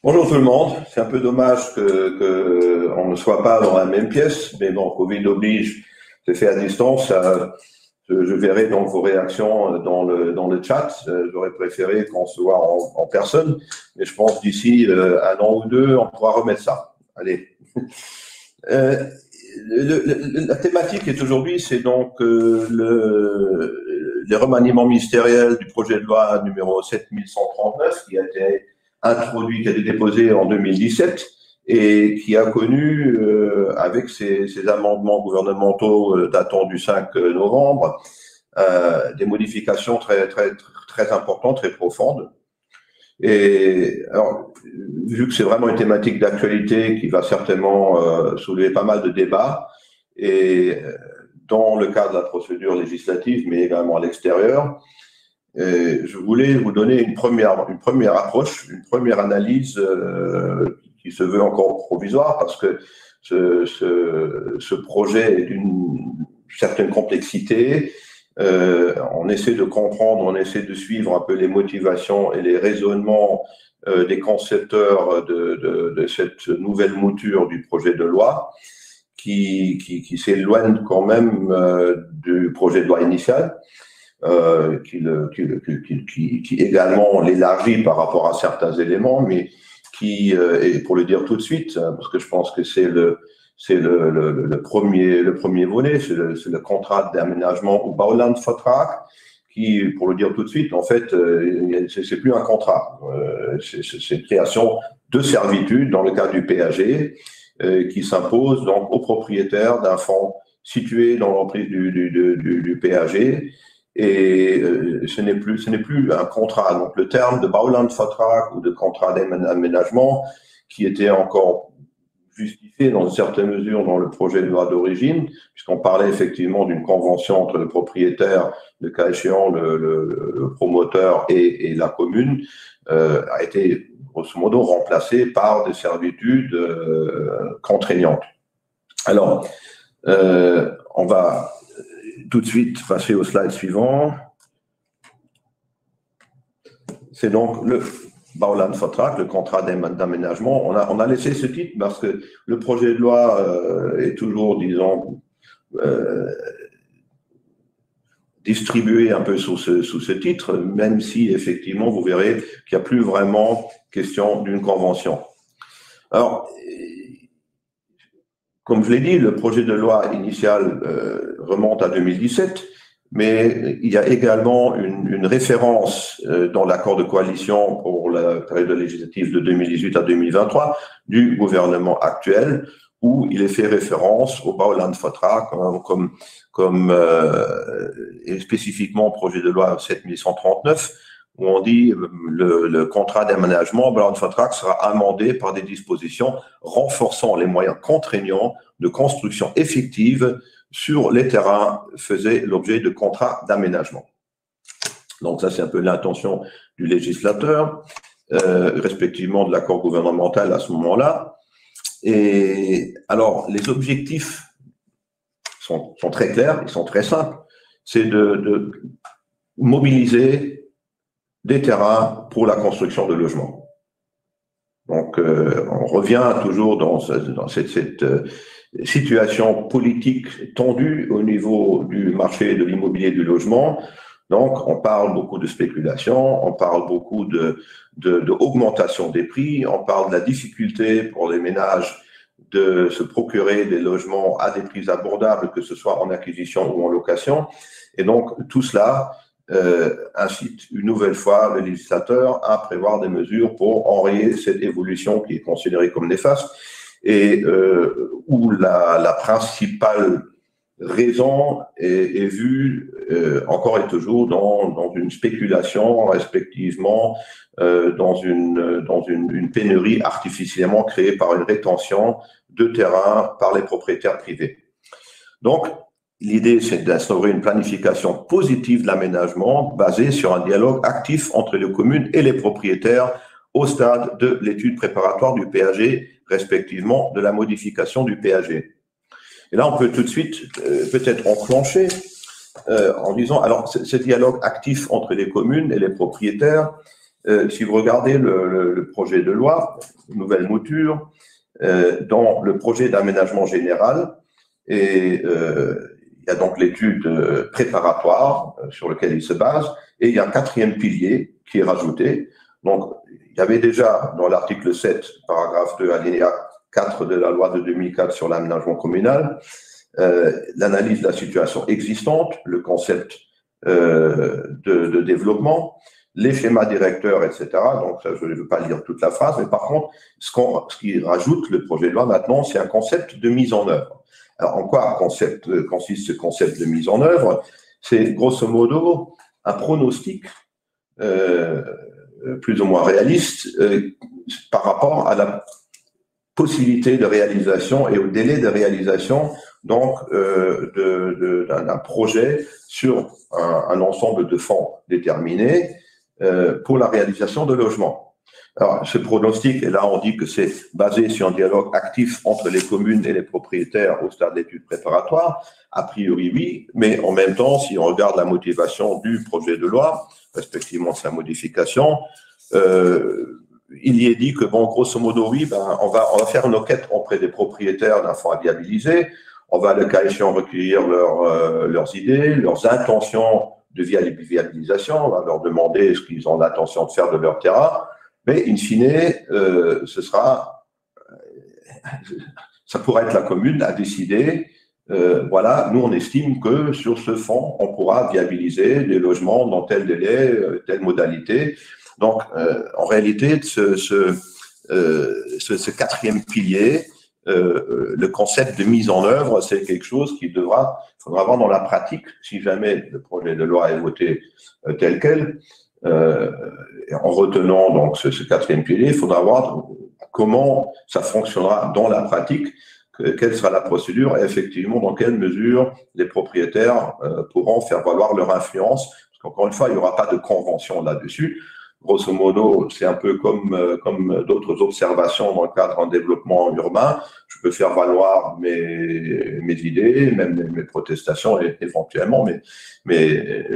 Bonjour tout le monde. C'est un peu dommage que on ne soit pas dans la même pièce, mais bon, Covid oblige, c'est fait à distance. Je verrai donc vos réactions dans le chat. J'aurais préféré qu'on se voit en personne, mais je pense d'ici un an ou deux, on pourra remettre ça. Allez. Euh, la thématique est aujourd'hui, c'est donc les remaniements ministériels du projet de loi numéro 7139 qui a été introduit, qui a été déposé en 2017 et qui a connu, avec ces amendements gouvernementaux datant du 5 novembre, des modifications très importantes, très profondes. Et alors, vu que c'est vraiment une thématique d'actualité qui va certainement soulever pas mal de débats, et dans le cadre de la procédure législative, mais également à l'extérieur, je voulais vous donner une première approche, une première analyse qui se veut encore provisoire parce que ce projet est d'une certaine complexité. On essaie de comprendre, on essaie de suivre un peu les motivations et les raisonnements des concepteurs de cette nouvelle mouture du projet de loi qui s'éloigne quand même du projet de loi initial. Qui également l'élargit par rapport à certains éléments, mais et pour le dire tout de suite, parce que je pense que c'est le premier volet, c'est le contrat d'aménagement ou Baulandvertrag, qui, pour le dire tout de suite, en fait, c'est plus un contrat, c'est une création de servitude dans le cadre du PAG, qui s'impose donc aux propriétaires d'un fonds situé dans l'emprise du PAG. Et ce n'est plus un contrat. Donc le terme de Baulandvertrag ou de contrat d'aménagement, qui était encore justifié dans une certaine mesure dans le projet de loi d'origine, puisqu'on parlait effectivement d'une convention entre le propriétaire, le cas échéant le promoteur et la commune, a été grosso modo remplacé par des servitudes contraignantes. Alors, on va tout de suite passer au slide suivant. C'est donc le Baulandvertrag, le contrat d'aménagement. On a laissé ce titre parce que le projet de loi est toujours, disons, distribué un peu sous ce titre, même si effectivement vous verrez qu'il n'y a plus vraiment question d'une convention. Alors, comme je l'ai dit, le projet de loi initial remonte à 2017, mais il y a également une référence dans l'accord de coalition pour la période législative de 2018 à 2023 du gouvernement actuel, où il est fait référence au Baulandvertrag et spécifiquement au projet de loi 7139, où on dit le contrat d'aménagement, Baulandvertrag, sera amendé par des dispositions renforçant les moyens contraignants de construction effective sur les terrains faisait l'objet de contrats d'aménagement. Donc ça, c'est un peu l'intention du législateur, respectivement de l'accord gouvernemental à ce moment-là. Et alors, les objectifs sont très clairs, ils sont très simples. C'est de mobiliser des terrains pour la construction de logements. Donc, on revient toujours dans cette situation politique tendue au niveau du marché de l'immobilier du logement. Donc, on parle beaucoup de spéculation, on parle beaucoup d'augmentation des prix, on parle de la difficulté pour les ménages de se procurer des logements à des prix abordables, que ce soit en acquisition ou en location. Et donc, tout cela incite une nouvelle fois le législateur à prévoir des mesures pour enrayer cette évolution qui est considérée comme néfaste et où la principale raison est vue encore et toujours dans une spéculation, respectivement dans une pénurie artificiellement créée par une rétention de terrain par les propriétaires privés. Donc, l'idée, c'est d'instaurer une planification positive de l'aménagement basée sur un dialogue actif entre les communes et les propriétaires au stade de l'étude préparatoire du PAG, respectivement de la modification du PAG. Et là, on peut tout de suite peut-être enclencher en disant, alors ce dialogue actif entre les communes et les propriétaires, si vous regardez le projet de loi, nouvelle mouture, dans le projet d'aménagement général, et il y a donc l'étude préparatoire sur laquelle il se base, et il y a un quatrième pilier qui est rajouté. Donc, il y avait déjà dans l'article 7, paragraphe 2, alinéa 4 de la loi de 2004 sur l'aménagement communal, l'analyse de la situation existante, le concept de développement, les schémas directeurs, etc. Donc, ça, je ne veux pas lire toute la phrase, mais par contre, ce qui rajoute le projet de loi maintenant, c'est un concept de mise en œuvre. Alors, en quoi consiste ce concept de mise en œuvre? C'est grosso modo un pronostic plus ou moins réaliste par rapport à la possibilité de réalisation et au délai de réalisation donc d'un projet sur un ensemble de fonds déterminés pour la réalisation de logements. Alors, ce pronostic, et là on dit que c'est basé sur un dialogue actif entre les communes et les propriétaires au stade d'études préparatoires, a priori oui, mais en même temps, si on regarde la motivation du projet de loi, respectivement sa modification, il y est dit que, bon, grosso modo, oui, on va faire une enquête auprès des propriétaires d'un fonds à viabiliser, on va, le cas échéant, recueillir leurs idées, leurs intentions de viabilisation, on va leur demander ce qu'ils ont l'intention de faire de leur terrain, mais in fine, ça pourrait être la commune à décider, voilà, nous on estime que sur ce fonds, on pourra viabiliser des logements dans tel délai, telle modalité. Donc, en réalité, ce quatrième pilier, le concept de mise en œuvre, c'est quelque chose qu'il faudra avoir dans la pratique, si jamais le projet de loi est voté tel quel, en retenant donc ce quatrième pilier, il faudra voir comment ça fonctionnera dans la pratique, quelle sera la procédure et effectivement dans quelle mesure les propriétaires pourront faire valoir leur influence, parce qu'encore une fois, il n'y aura pas de convention là-dessus. Grosso modo, c'est un peu comme d'autres observations dans le cadre d'un développement urbain. Je peux faire valoir mes idées, même mes protestations éventuellement, mais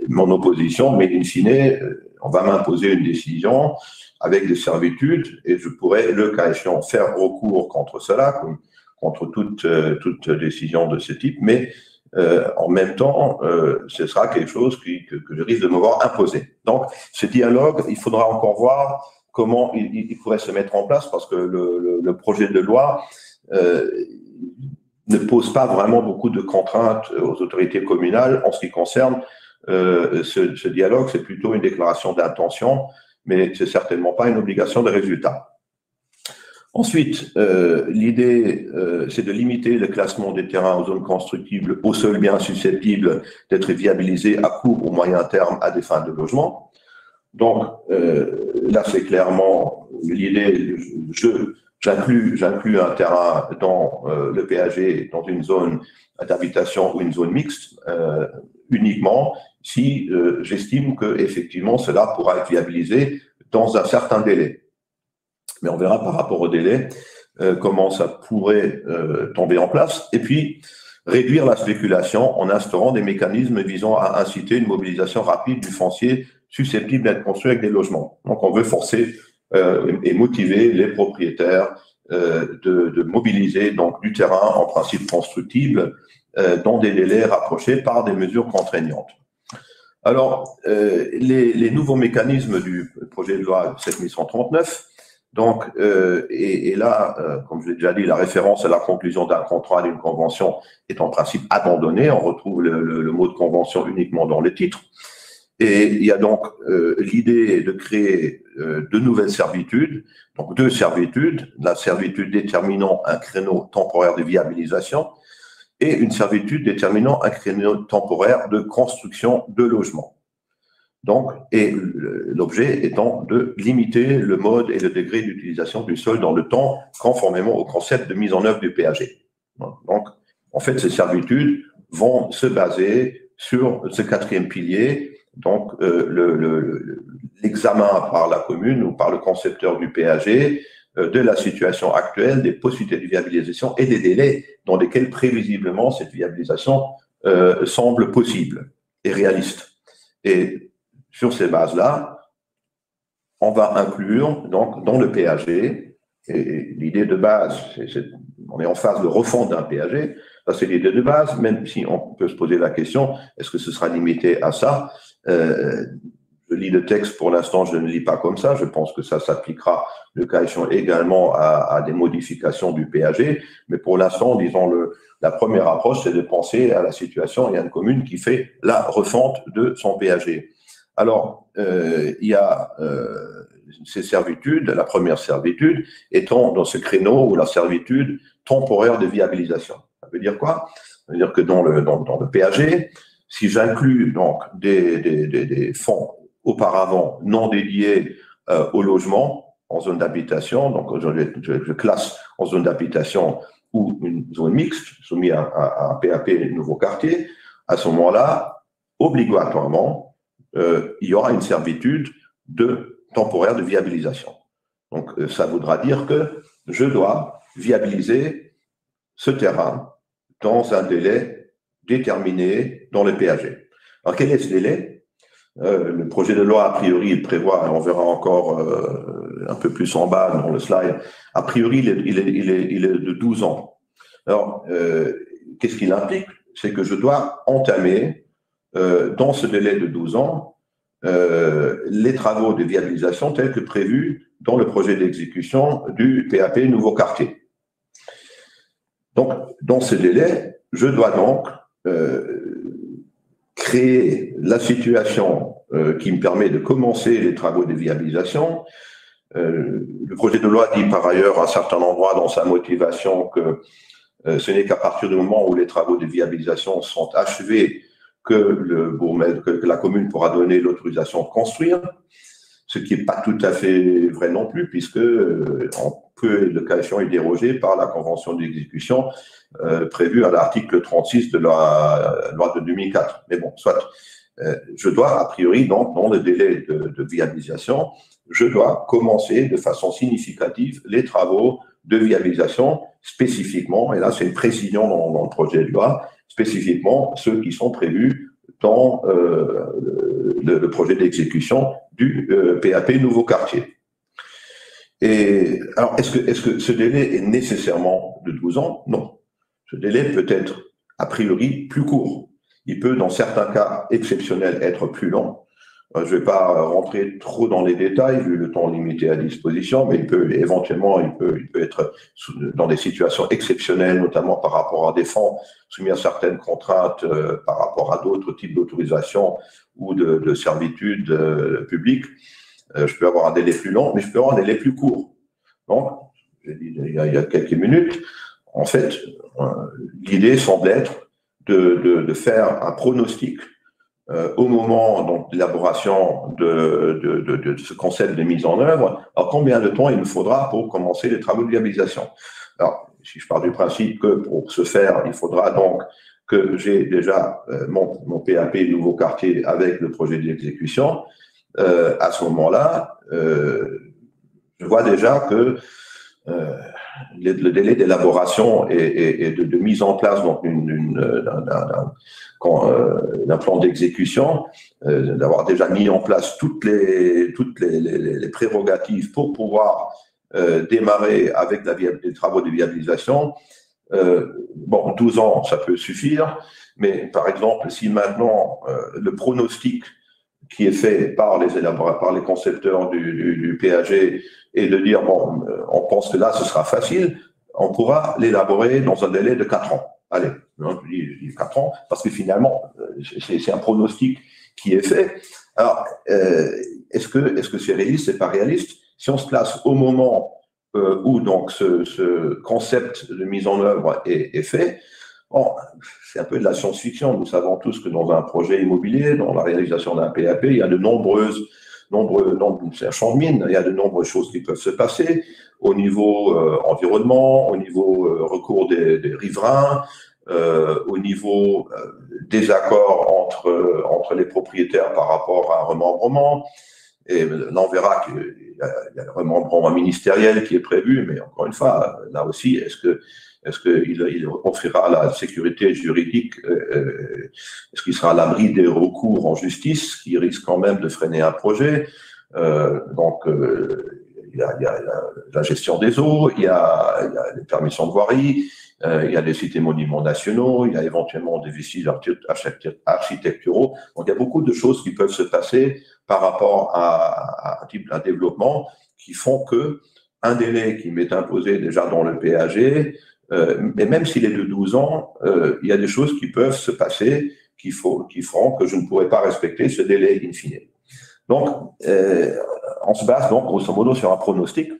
mon opposition, mais in fine, on va m'imposer une décision avec des servitudes et je pourrais, le cas échéant, faire recours contre cela, contre toute décision de ce type, mais en même temps, ce sera quelque chose que je risque de me voir imposer. Donc, ce dialogue, il faudra encore voir comment il pourrait se mettre en place parce que le projet de loi ne pose pas vraiment beaucoup de contraintes aux autorités communales en ce qui concerne ce dialogue. C'est plutôt une déclaration d'intention, mais c'est certainement pas une obligation de résultat. Ensuite, l'idée, c'est de limiter le classement des terrains aux zones constructibles aux seuls biens susceptibles d'être viabilisés à court ou moyen terme à des fins de logement. Donc, là, c'est clairement l'idée, j'inclus un terrain dans le PAG, dans une zone d'habitation ou une zone mixte, uniquement si j'estime que effectivement cela pourra être viabilisé dans un certain délai. Mais on verra par rapport au délai comment ça pourrait tomber en place. Et puis, réduire la spéculation en instaurant des mécanismes visant à inciter une mobilisation rapide du foncier susceptible d'être construit avec des logements. Donc, on veut forcer et motiver les propriétaires de mobiliser donc du terrain en principe constructible dans des délais rapprochés par des mesures contraignantes. Alors, les nouveaux mécanismes du projet de loi 7139, donc, et là, comme je l'ai déjà dit, la référence à la conclusion d'un contrat, d'une convention est en principe abandonnée. On retrouve le mot de convention uniquement dans le titre. Et il y a donc l'idée de créer de nouvelles servitudes, donc deux servitudes, la servitude déterminant un créneau temporaire de viabilisation et une servitude déterminant un créneau temporaire de construction de logements. Donc, et l'objet étant de limiter le mode et le degré d'utilisation du sol dans le temps, conformément au concept de mise en œuvre du PAG. Donc, en fait, ces servitudes vont se baser sur ce quatrième pilier, donc l'examen par la commune ou par le concepteur du PAG de la situation actuelle, des possibilités de viabilisation et des délais dans lesquels prévisiblement cette viabilisation semble possible et réaliste. Et sur ces bases-là, on va inclure donc dans le PAG, et l'idée de base, on est en phase de refonte d'un PAG, ça c'est l'idée de base, même si on peut se poser la question, est-ce que ce sera limité à ça? Je lis le texte pour l'instant, je ne lis pas comme ça, je pense que ça s'appliquera le cas échéant également à des modifications du PAG, mais pour l'instant, disons, la première approche, c'est de penser à la situation, il y a une commune qui fait la refonte de son PAG. Alors, il y a ces servitudes, la première servitude étant dans ce créneau ou la servitude temporaire de viabilisation. Ça veut dire quoi? Ça veut dire que dans le PAG, si j'inclus donc des fonds auparavant non dédiés au logement en zone d'habitation, donc je classe en zone d'habitation ou une zone mixte soumise à un PAP nouveau quartier, à ce moment-là, obligatoirement, il y aura une servitude temporaire de viabilisation. Donc, ça voudra dire que je dois viabiliser ce terrain dans un délai déterminé dans le PAG. Alors, quel est ce délai? Le projet de loi, a priori, il prévoit, on verra encore un peu plus en bas dans le slide, a priori, il est de 12 ans. Alors, qu'est-ce qu'il implique? C'est que je dois entamer, dans ce délai de 12 ans, les travaux de viabilisation tels que prévus dans le projet d'exécution du PAP Nouveau Quartier. Donc, dans ce délai, je dois donc créer la situation qui me permet de commencer les travaux de viabilisation. Le projet de loi dit par ailleurs à certains endroits dans sa motivation que ce n'est qu'à partir du moment où les travaux de viabilisation sont achevés que la commune pourra donner l'autorisation de construire, ce qui n'est pas tout à fait vrai non plus, puisque on peut, le cas échéant, est dérogé par la convention d'exécution prévue à l'article 36 de la loi de 2004. Mais bon, soit, je dois, a priori, donc, dans le délai de viabilisation, je dois commencer de façon significative les travaux de viabilisation spécifiquement, et là c'est une précision dans le projet de loi, spécifiquement ceux qui sont prévus dans le projet d'exécution du PAP Nouveau Quartier. Et alors, est-ce que ce délai est nécessairement de 12 ans? Non. Ce délai peut être, a priori, plus court. Il peut, dans certains cas exceptionnels, être plus long. Je ne vais pas rentrer trop dans les détails, vu le temps limité à disposition, mais il peut être dans des situations exceptionnelles, notamment par rapport à des fonds soumis à certaines contraintes par rapport à d'autres types d'autorisations ou de servitudes publiques. Je peux avoir un délai plus long, mais je peux avoir un délai plus court. Donc, j'ai dit il y a quelques minutes, en fait, l'idée semble être de faire un pronostic au moment de l'élaboration de ce concept de mise en œuvre. Alors, combien de temps il nous faudra pour commencer les travaux de viabilisation? Alors, si je pars du principe que pour ce faire, il faudra donc que j'ai déjà mon PAP Nouveau Quartier avec le projet d'exécution, à ce moment-là, je vois déjà que le délai d'élaboration et de mise en place d'un plan d'exécution, d'avoir déjà mis en place toutes les prérogatives pour pouvoir démarrer avec les travaux de viabilisation. 12 ans, ça peut suffire, mais par exemple, si maintenant le pronostic qui est fait par les concepteurs du PAG et de dire, on pense que là, ce sera facile, on pourra l'élaborer dans un délai de 4 ans. Allez, je dis 4 ans, parce que finalement, c'est un pronostic qui est fait. Alors, est-ce que c'est réaliste? C'est pas réaliste. Si on se place au moment où donc ce concept de mise en œuvre est fait, c'est un peu de la science-fiction. Nous savons tous que dans un projet immobilier, dans la réalisation d'un PAP, il y a c'est un champ de mine, il y a de nombreuses choses qui peuvent se passer au niveau environnement, au niveau recours des riverains, au niveau désaccord entre les propriétaires par rapport à un remembrement. Et là, on verra qu'il y a le remembrement ministériel qui est prévu, mais encore une fois, là aussi, est-ce qu'il offrira la sécurité juridique? Est-ce qu'il sera à l'abri des recours en justice qui risquent quand même de freiner un projet? Il y a la gestion des eaux, il y a les permissions de voirie, il y a des sites et monuments nationaux, il y a éventuellement des vestiges architecturaux. Donc, il y a beaucoup de choses qui peuvent se passer par rapport à un développement qui font que un délai qui m'est imposé déjà dans le PAG, mais même s'il est de 12 ans, il y a des choses qui peuvent se passer qui feront que je ne pourrai pas respecter ce délai in fine. Donc, on se base donc grosso modo sur un pronostic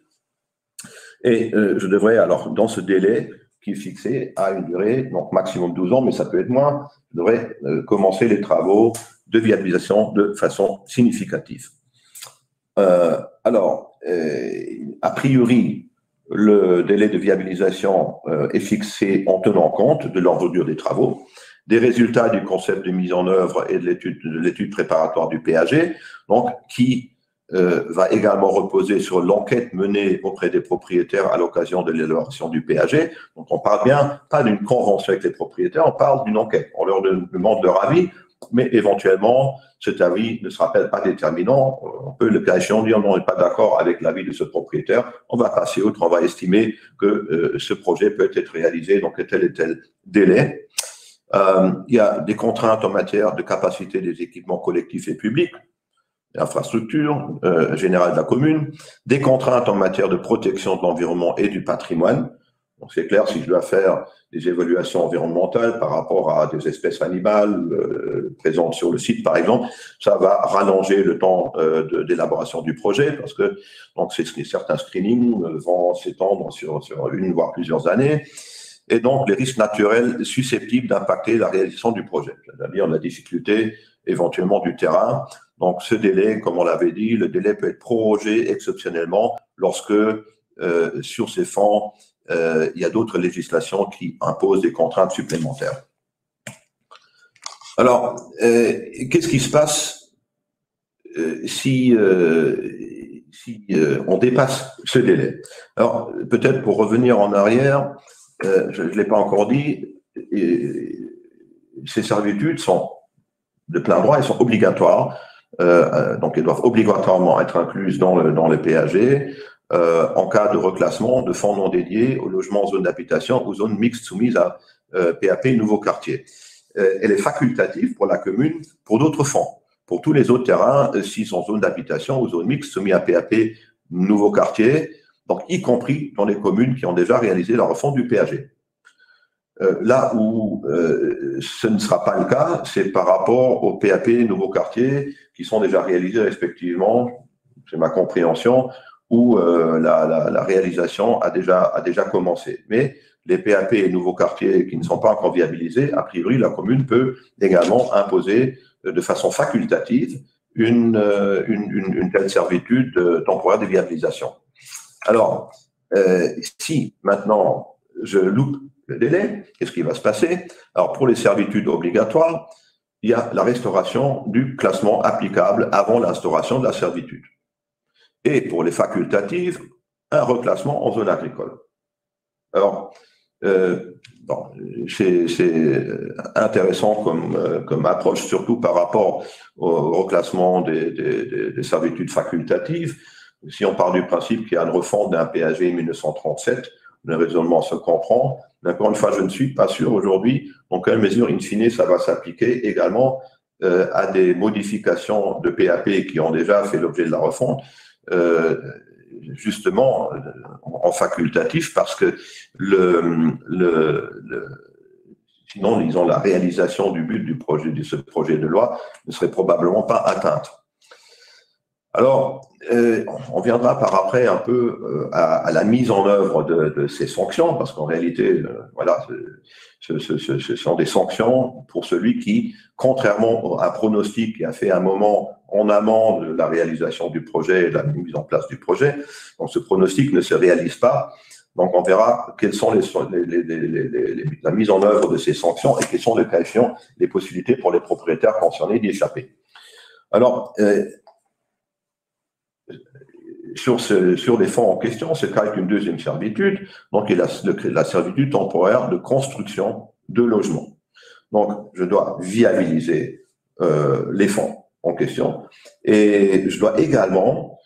et je devrais alors, dans ce délai qui est fixé à une durée, donc maximum 12 ans, mais ça peut être moins, je devrais commencer les travaux de viabilisation de façon significative. A priori, le délai de viabilisation est fixé en tenant compte de l'envergure des travaux, des résultats du concept de mise en œuvre et de l'étude préparatoire du PAG, donc qui va également reposer sur l'enquête menée auprès des propriétaires à l'occasion de l'élaboration du PAG. Donc on parle bien pas d'une convention avec les propriétaires, on parle d'une enquête. On leur demande leur avis, mais éventuellement cet avis ne sera pas déterminant. On peut, le cas échéant, dire non, on n'est pas d'accord avec l'avis de ce propriétaire, on va passer outre, on va estimer que ce projet peut être réalisé dans tel et tel délai. Il y a des contraintes en matière de capacité des équipements collectifs et publics, l'infrastructure générale de la commune, des contraintes en matière de protection de l'environnement et du patrimoine. Donc c'est clair, si je dois faire des évaluations environnementales par rapport à des espèces animales présentes sur le site, par exemple, ça va rallonger le temps d'élaboration du projet parce que donc certains screenings vont s'étendre sur une voire plusieurs années. Et donc, les risques naturels susceptibles d'impacter la réalisation du projet, c'est-à-dire la difficulté éventuellement du terrain. Donc, ce délai, comme on l'avait dit, le délai peut être prorogé exceptionnellement lorsque, sur ces fonds, il y a d'autres législations qui imposent des contraintes supplémentaires. Alors, qu'est-ce qui se passe si on dépasse ce délai? Alors, peut-être pour revenir en arrière, je ne l'ai pas encore dit, ces servitudes sont de plein droit, elles sont obligatoires, donc elles doivent obligatoirement être incluses dans le PAG en cas de reclassement de fonds non dédiés aux logements en zone d'habitation ou zones mixtes soumises à PAP nouveau quartier. Elle est facultative pour la commune pour d'autres fonds. Pour tous les autres terrains, s'ils sont zone d'habitation ou zone mixte soumis à PAP nouveau quartier, donc y compris dans les communes qui ont déjà réalisé la refonte du PAG. Là où ce ne sera pas le cas, c'est par rapport au PAP nouveau quartier qui sont déjà réalisés respectivement, c'est ma compréhension, où la réalisation a déjà commencé. Mais les PAP et nouveaux quartiers qui ne sont pas encore viabilisés, a priori, la commune peut également imposer de façon facultative une telle servitude temporaire de viabilisation. Alors, si maintenant je loupe le délai, qu'est-ce qui va se passer? Alors, pour les servitudes obligatoires, il y a la restauration du classement applicable avant l'instauration de la servitude. Et pour les facultatives, un reclassement en zone agricole. Alors, c'est intéressant comme approche, surtout par rapport au reclassement des servitudes facultatives. Si on part du principe qu'il y a une refonte d'un PAG 1937, le raisonnement se comprend. Mais encore une fois, je ne suis pas sûr aujourd'hui dans quelle mesure, in fine, ça va s'appliquer également à des modifications de PAP qui ont déjà fait l'objet de la refonte, justement en facultatif, parce que sinon, disons, la réalisation du but de ce projet de loi ne serait probablement pas atteinte. Alors, on viendra par après un peu à la mise en œuvre de ces sanctions, parce qu'en réalité, voilà, ce sont des sanctions pour celui qui, contrairement à un pronostic qui a fait un moment en amont de la réalisation du projet et de la mise en place du projet, donc ce pronostic ne se réalise pas. Donc, on verra quelles sont la mise en œuvre de ces sanctions et quelles sont les possibilités pour les propriétaires concernés d'y échapper. Alors, sur les fonds en question, c'est avec une deuxième servitude, donc il y a la servitude temporaire de construction de logements. Donc, je dois viabiliser les fonds. en question. Et je dois également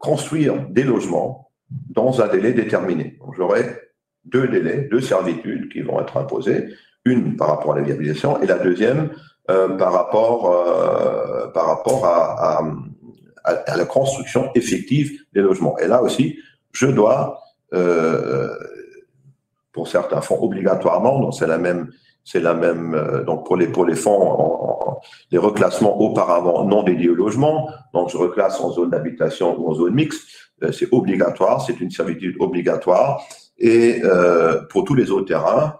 construire des logements dans un délai déterminé. Donc, j'aurai deux délais, deux servitudes qui vont être imposées, une par rapport à la viabilisation et la deuxième par rapport à la construction effective des logements. Et là aussi, je dois, pour certains fonds obligatoirement, donc c'est la même, donc pour les fonds, les reclassements auparavant non dédiés au logement, donc je reclasse en zone d'habitation ou en zone mixte, c'est obligatoire, c'est une servitude obligatoire. Et pour tous les autres terrains,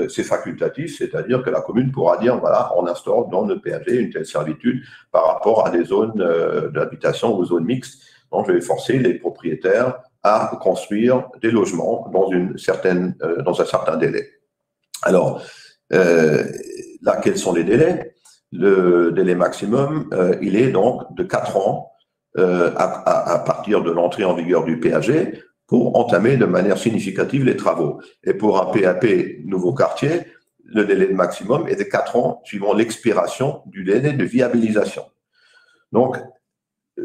c'est facultatif, c'est-à-dire que la commune pourra dire, voilà, on instaure dans le PAG une telle servitude par rapport à des zones d'habitation ou zones mixtes. Donc, je vais forcer les propriétaires à construire des logements dans un certain délai. Alors, là, quels sont les délais? Le délai maximum, il est donc de 4 ans à partir de l'entrée en vigueur du PAG pour entamer de manière significative les travaux. Et pour un PAP nouveau quartier, le délai maximum est de 4 ans suivant l'expiration du délai de viabilisation. Donc,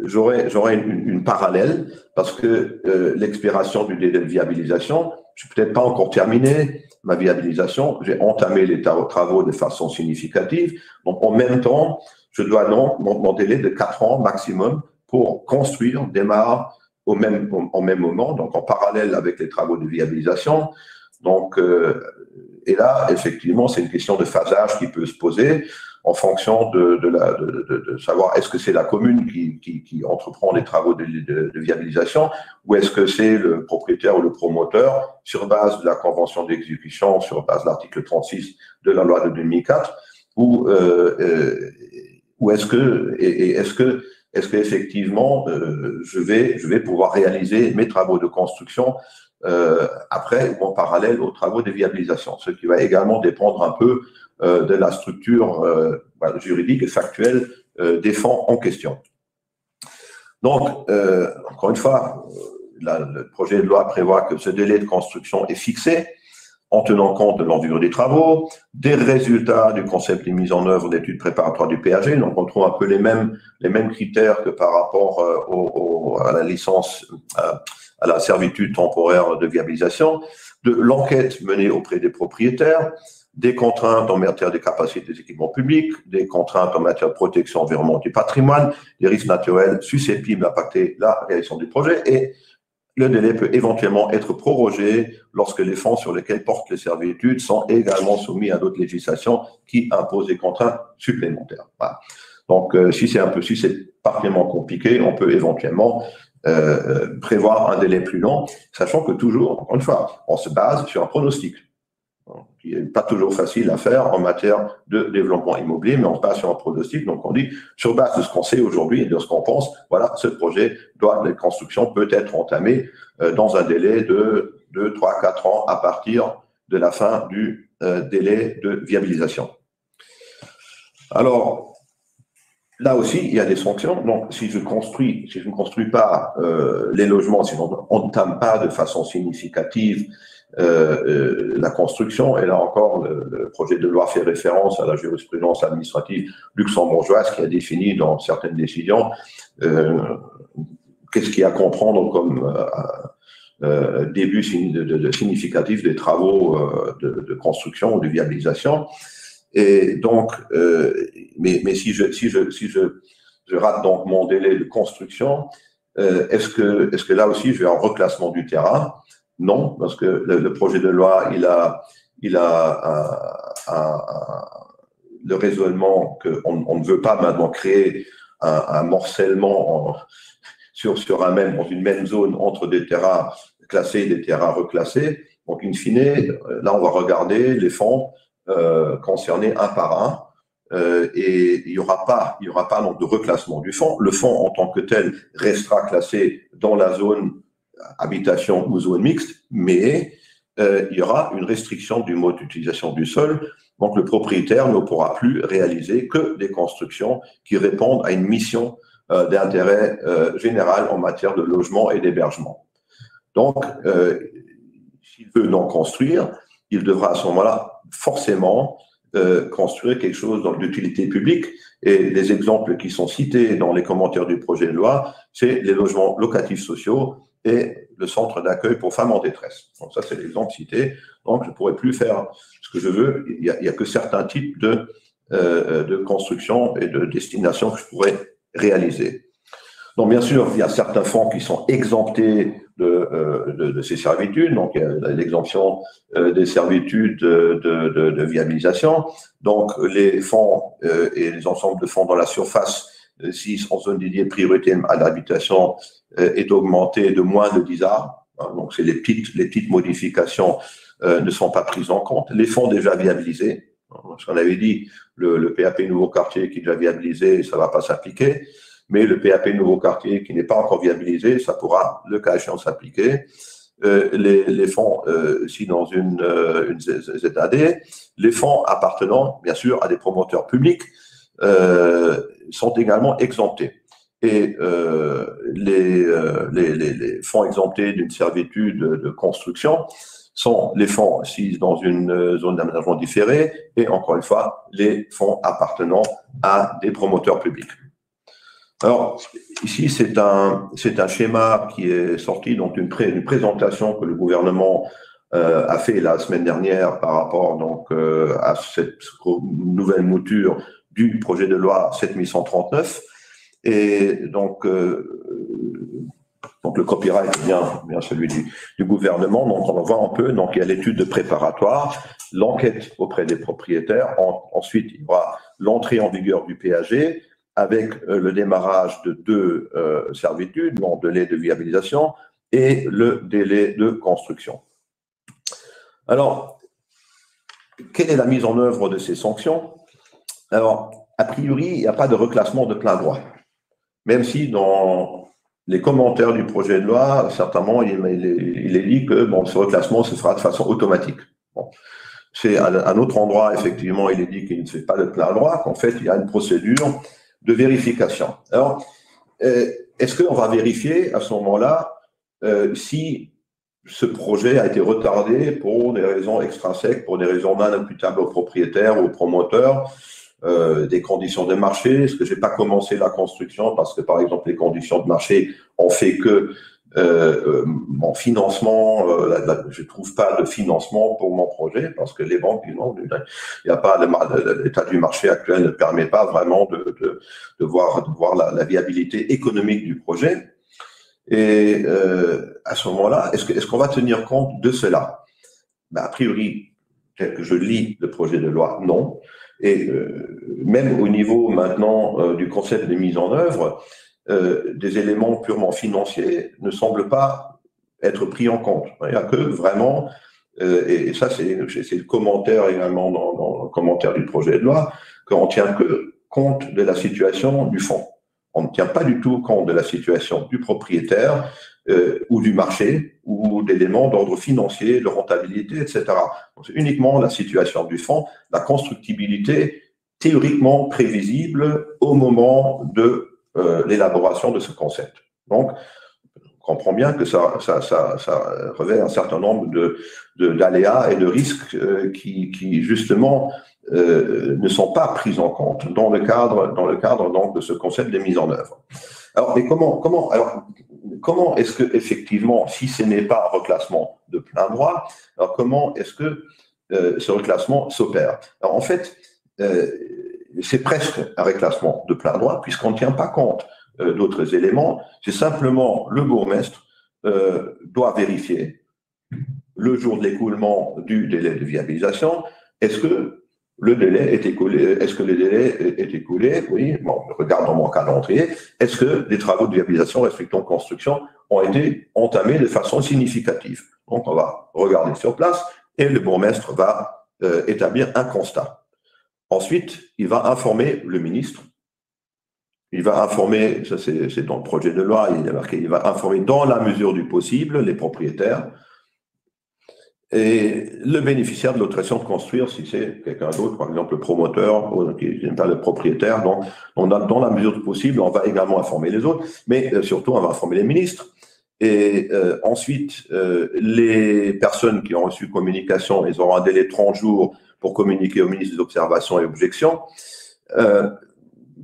j'aurai une parallèle parce que l'expiration du délai de viabilisation, je ne suis peut-être pas encore terminé ma viabilisation, j'ai entamé les travaux de façon significative. Donc, en même temps, je dois donc, mon délai de 4 ans maximum pour construire démarre au même moment, donc en parallèle avec les travaux de viabilisation. Donc, et là, effectivement, c'est une question de phasage qui peut se poser en fonction de savoir est-ce que c'est la commune qui entreprend les travaux de viabilisation ou est-ce que c'est le propriétaire ou le promoteur sur base de la convention d'exécution, sur base de l'article 36 de la loi de 2004 ou est-ce que effectivement je vais pouvoir réaliser mes travaux de construction après ou en parallèle aux travaux de viabilisation, ce qui va également dépendre un peu de la structure juridique et factuelle des fonds en question. Donc, encore une fois, le projet de loi prévoit que ce délai de construction est fixé en tenant compte de l'envergure des travaux, des résultats du concept de mise en œuvre d'études préparatoires du PAG. Donc, on trouve un peu les mêmes critères que par rapport à la licence, à la servitude temporaire de viabilisation, de l'enquête menée auprès des propriétaires, des contraintes en matière de capacité des équipements publics, des contraintes en matière de protection environnementale du patrimoine, des risques naturels susceptibles d'impacter la réalisation du projet et le délai peut éventuellement être prorogé lorsque les fonds sur lesquels portent les servitudes sont également soumis à d'autres législations qui imposent des contraintes supplémentaires. Voilà. Donc, si c'est particulièrement compliqué, on peut éventuellement prévoir un délai plus long, sachant que toujours, encore une fois, on se base sur un pronostic, qui n'est pas toujours facile à faire en matière de développement immobilier, mais on se base sur un pronostic. Donc, on dit, sur base de ce qu'on sait aujourd'hui et de ce qu'on pense, voilà, ce projet de construction peut être entamé dans un délai de 2, 3, 4 ans à partir de la fin du délai de viabilisation. Alors, là aussi, il y a des sanctions. Donc, si je ne construis pas les logements, si on n'entame pas de façon significative la construction, et là encore, le projet de loi fait référence à la jurisprudence administrative luxembourgeoise qui a défini dans certaines décisions qu'est-ce qu'il y a à comprendre comme début significatif des travaux de construction ou de viabilisation. Et donc, mais si je rate donc mon délai de construction, est-ce que là aussi je vais en reclassement du terrain? Non, parce que le projet de loi, il a le raisonnement qu'on ne veut pas maintenant créer un morcellement sur dans une même zone entre des terrains classés et des terrains reclassés. Donc, in fine, là, on va regarder les fonds concernés un par un. Et il y aura pas donc de reclassement du fonds. Le fonds en tant que tel restera classé dans la zone habitation ou zone mixte, mais il y aura une restriction du mode d'utilisation du sol. Donc, le propriétaire ne pourra plus réaliser que des constructions qui répondent à une mission d'intérêt général en matière de logement et d'hébergement. Donc, s'il veut donc construire, il devra à ce moment-là forcément construire quelque chose d'utilité publique. Et les exemples qui sont cités dans les commentaires du projet de loi, c'est les logements locatifs sociaux et le centre d'accueil pour femmes en détresse. Donc ça, c'est l'exemple cité. Donc, je ne pourrais plus faire ce que je veux. Il y a que certains types de construction et de destination que je pourrais réaliser. Donc, bien sûr, il y a certains fonds qui sont exemptés de ces servitudes. Donc, il y a l'exemption des servitudes de viabilisation. Donc, les fonds et les ensembles de fonds dans la surface, s'ils sont en zone dédiée priorité à l'habitation, est augmenté de moins de 10 arts. Donc, c'est les petites modifications ne sont pas prises en compte. Les fonds déjà viabilisés, ce qu'on avait dit, le PAP Nouveau Quartier qui est déjà viabilisé, ça ne va pas s'appliquer. Mais le PAP Nouveau Quartier qui n'est pas encore viabilisé, ça pourra, le cas échéant, s'appliquer. Les fonds, si dans une ZAD, les fonds appartenant, bien sûr, à des promoteurs publics sont également exemptés. Et les fonds exemptés d'une servitude de construction sont les fonds assis dans une zone d'aménagement différé et, encore une fois, les fonds appartenant à des promoteurs publics. Alors, ici, c'est un schéma qui est sorti, donc une présentation que le gouvernement a fait la semaine dernière par rapport donc, à cette nouvelle mouture du projet de loi 7139. Et donc le copyright est bien celui du gouvernement. Donc, on va voir un peu. Donc, il y a l'étude de préparatoire, l'enquête auprès des propriétaires. Ensuite, il y aura l'entrée en vigueur du PAG avec le démarrage de 2 servitudes, donc délai de viabilisation et le délai de construction. Alors, quelle est la mise en œuvre de ces sanctions? Alors, a priori, il n'y a pas de reclassement de plein droit. Même si dans les commentaires du projet de loi, certainement, il est dit que bon, ce reclassement se fera de façon automatique. Bon. C'est à un autre endroit, effectivement, il est dit qu'il ne se fait pas de plein droit, qu'en fait, il y a une procédure de vérification. Alors, est-ce qu'on va vérifier à ce moment-là si ce projet a été retardé pour des raisons extrinsèques, pour des raisons non imputables aux propriétaires ou aux promoteurs, des conditions de marché? Est-ce que j'ai pas commencé la construction parce que, par exemple, les conditions de marché ont fait que mon financement, je trouve pas de financement pour mon projet parce que les banques, non, il n'y a pas l'état du marché actuel ne permet pas vraiment de voir la viabilité économique du projet. Et à ce moment-là, est-ce qu'on va tenir compte de cela? Ben, a priori, tel que je lis le projet de loi, non. Et même au niveau maintenant du concept de mise en œuvre, des éléments purement financiers ne semblent pas être pris en compte. Il n'y a que vraiment, et ça c'est le commentaire également dans le commentaire du projet de loi, qu'on tient que compte de la situation du fonds. On ne tient pas du tout compte de la situation du propriétaire ou du marché ou d'éléments d'ordre financier, de rentabilité, etc. C'est uniquement la situation du fonds, la constructibilité théoriquement prévisible au moment de l'élaboration de ce concept. Donc, on comprend bien que ça revêt un certain nombre d'aléas et de risques qui justement ne sont pas pris en compte dans le cadre donc de ce concept de mise en œuvre. Alors, mais comment est-ce que effectivement, si ce n'est pas un reclassement de plein droit, alors comment est-ce que ce reclassement s'opère? Alors en fait, c'est presque un reclassement de plein droit puisqu'on ne tient pas compte d'autres éléments. C'est simplement le bourgmestre doit vérifier le jour de l'écoulement du délai de viabilisation. Est-ce que le délai est écoulé? Est-ce que le délai est écoulé? Oui. Bon, je regarde dans mon calendrier. Est-ce que les travaux de viabilisation respectant construction ont été entamés de façon significative? Donc, on va regarder sur place et le bourgmestre va établir un constat. Ensuite, il va informer le ministre. Il va informer, ça c'est dans le projet de loi, il est marqué, il va informer dans la mesure du possible les propriétaires et le bénéficiaire de l'autorisation de construire, si c'est quelqu'un d'autre, par exemple le promoteur, qui n'est pas le propriétaire. Donc, dans la mesure du possible, on va également informer les autres, mais surtout, on va informer les ministres Et ensuite, les personnes qui ont reçu communication, ils auront un délai de 30 jours pour communiquer au ministre des observations et objections.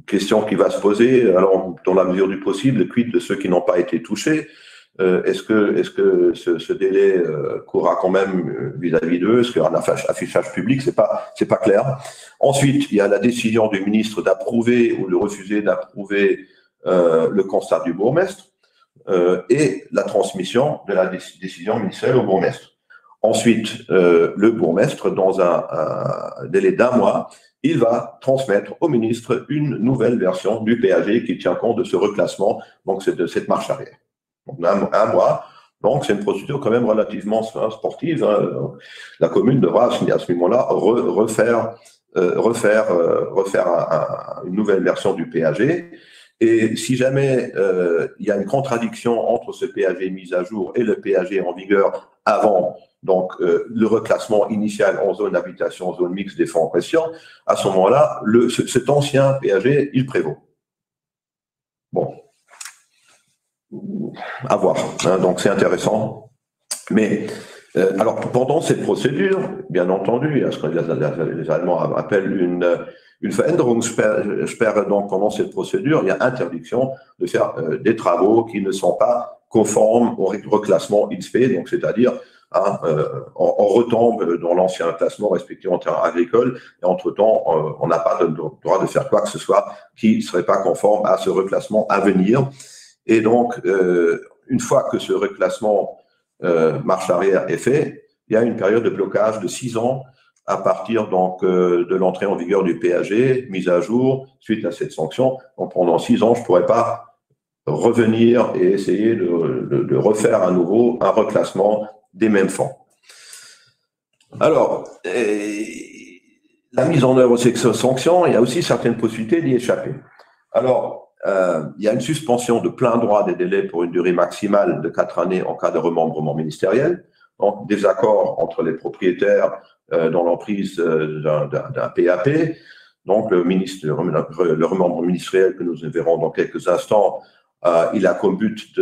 Question qui va se poser, alors dans la mesure du possible, quid de ceux qui n'ont pas été touchés? Est-ce que ce délai courra quand même vis-à-vis d'eux? Est-ce qu'il y a un affichage public? C'est pas clair. Ensuite, il y a la décision du ministre d'approuver ou de refuser d'approuver le constat du bourgmestre et la transmission de la décision ministérielle au bourgmestre. Ensuite, le bourgmestre, dans un délai d'1 mois, il va transmettre au ministre une nouvelle version du PAG qui tient compte de ce reclassement, donc c'est de cette marche arrière. Donc, un mois, donc c'est une procédure quand même relativement sportive. Hein. La commune devra à ce moment-là refaire une nouvelle version du PAG. Et si jamais il y a une contradiction entre ce PAG mis à jour et le PAG en vigueur avant, donc le reclassement initial en zone d'habitation, en zone mixte des fonds en pression, à ce moment-là, cet ancien PAG, il prévaut. Bon, à voir. Hein, donc c'est intéressant. Mais alors pendant cette procédure, bien entendu, il y a ce que les Allemands appellent une Veränderungssperre, donc pendant cette procédure, il y a interdiction de faire des travaux qui ne sont pas conformes au reclassement INSPE, donc c'est-à-dire on retombe dans l'ancien classement respectif en terrain agricole et entre-temps, on n'a pas le droit de faire quoi que ce soit qui ne serait pas conforme à ce reclassement à venir. Et donc, une fois que ce reclassement marche arrière est fait, il y a une période de blocage de 6 ans à partir donc de l'entrée en vigueur du PAG, mise à jour suite à cette sanction. Donc pendant 6 ans, je ne pourrais pas revenir et essayer de refaire à nouveau un reclassement des mêmes fonds. Alors, la mise en œuvre de ces sanctions, il y a aussi certaines possibilités d'y échapper. Alors, il y a une suspension de plein droit des délais pour une durée maximale de 4 années en cas de remembrement ministériel. Donc, des accords entre les propriétaires dans l'emprise d'un PAP. Donc, le remembrement ministériel que nous verrons dans quelques instants, il a comme but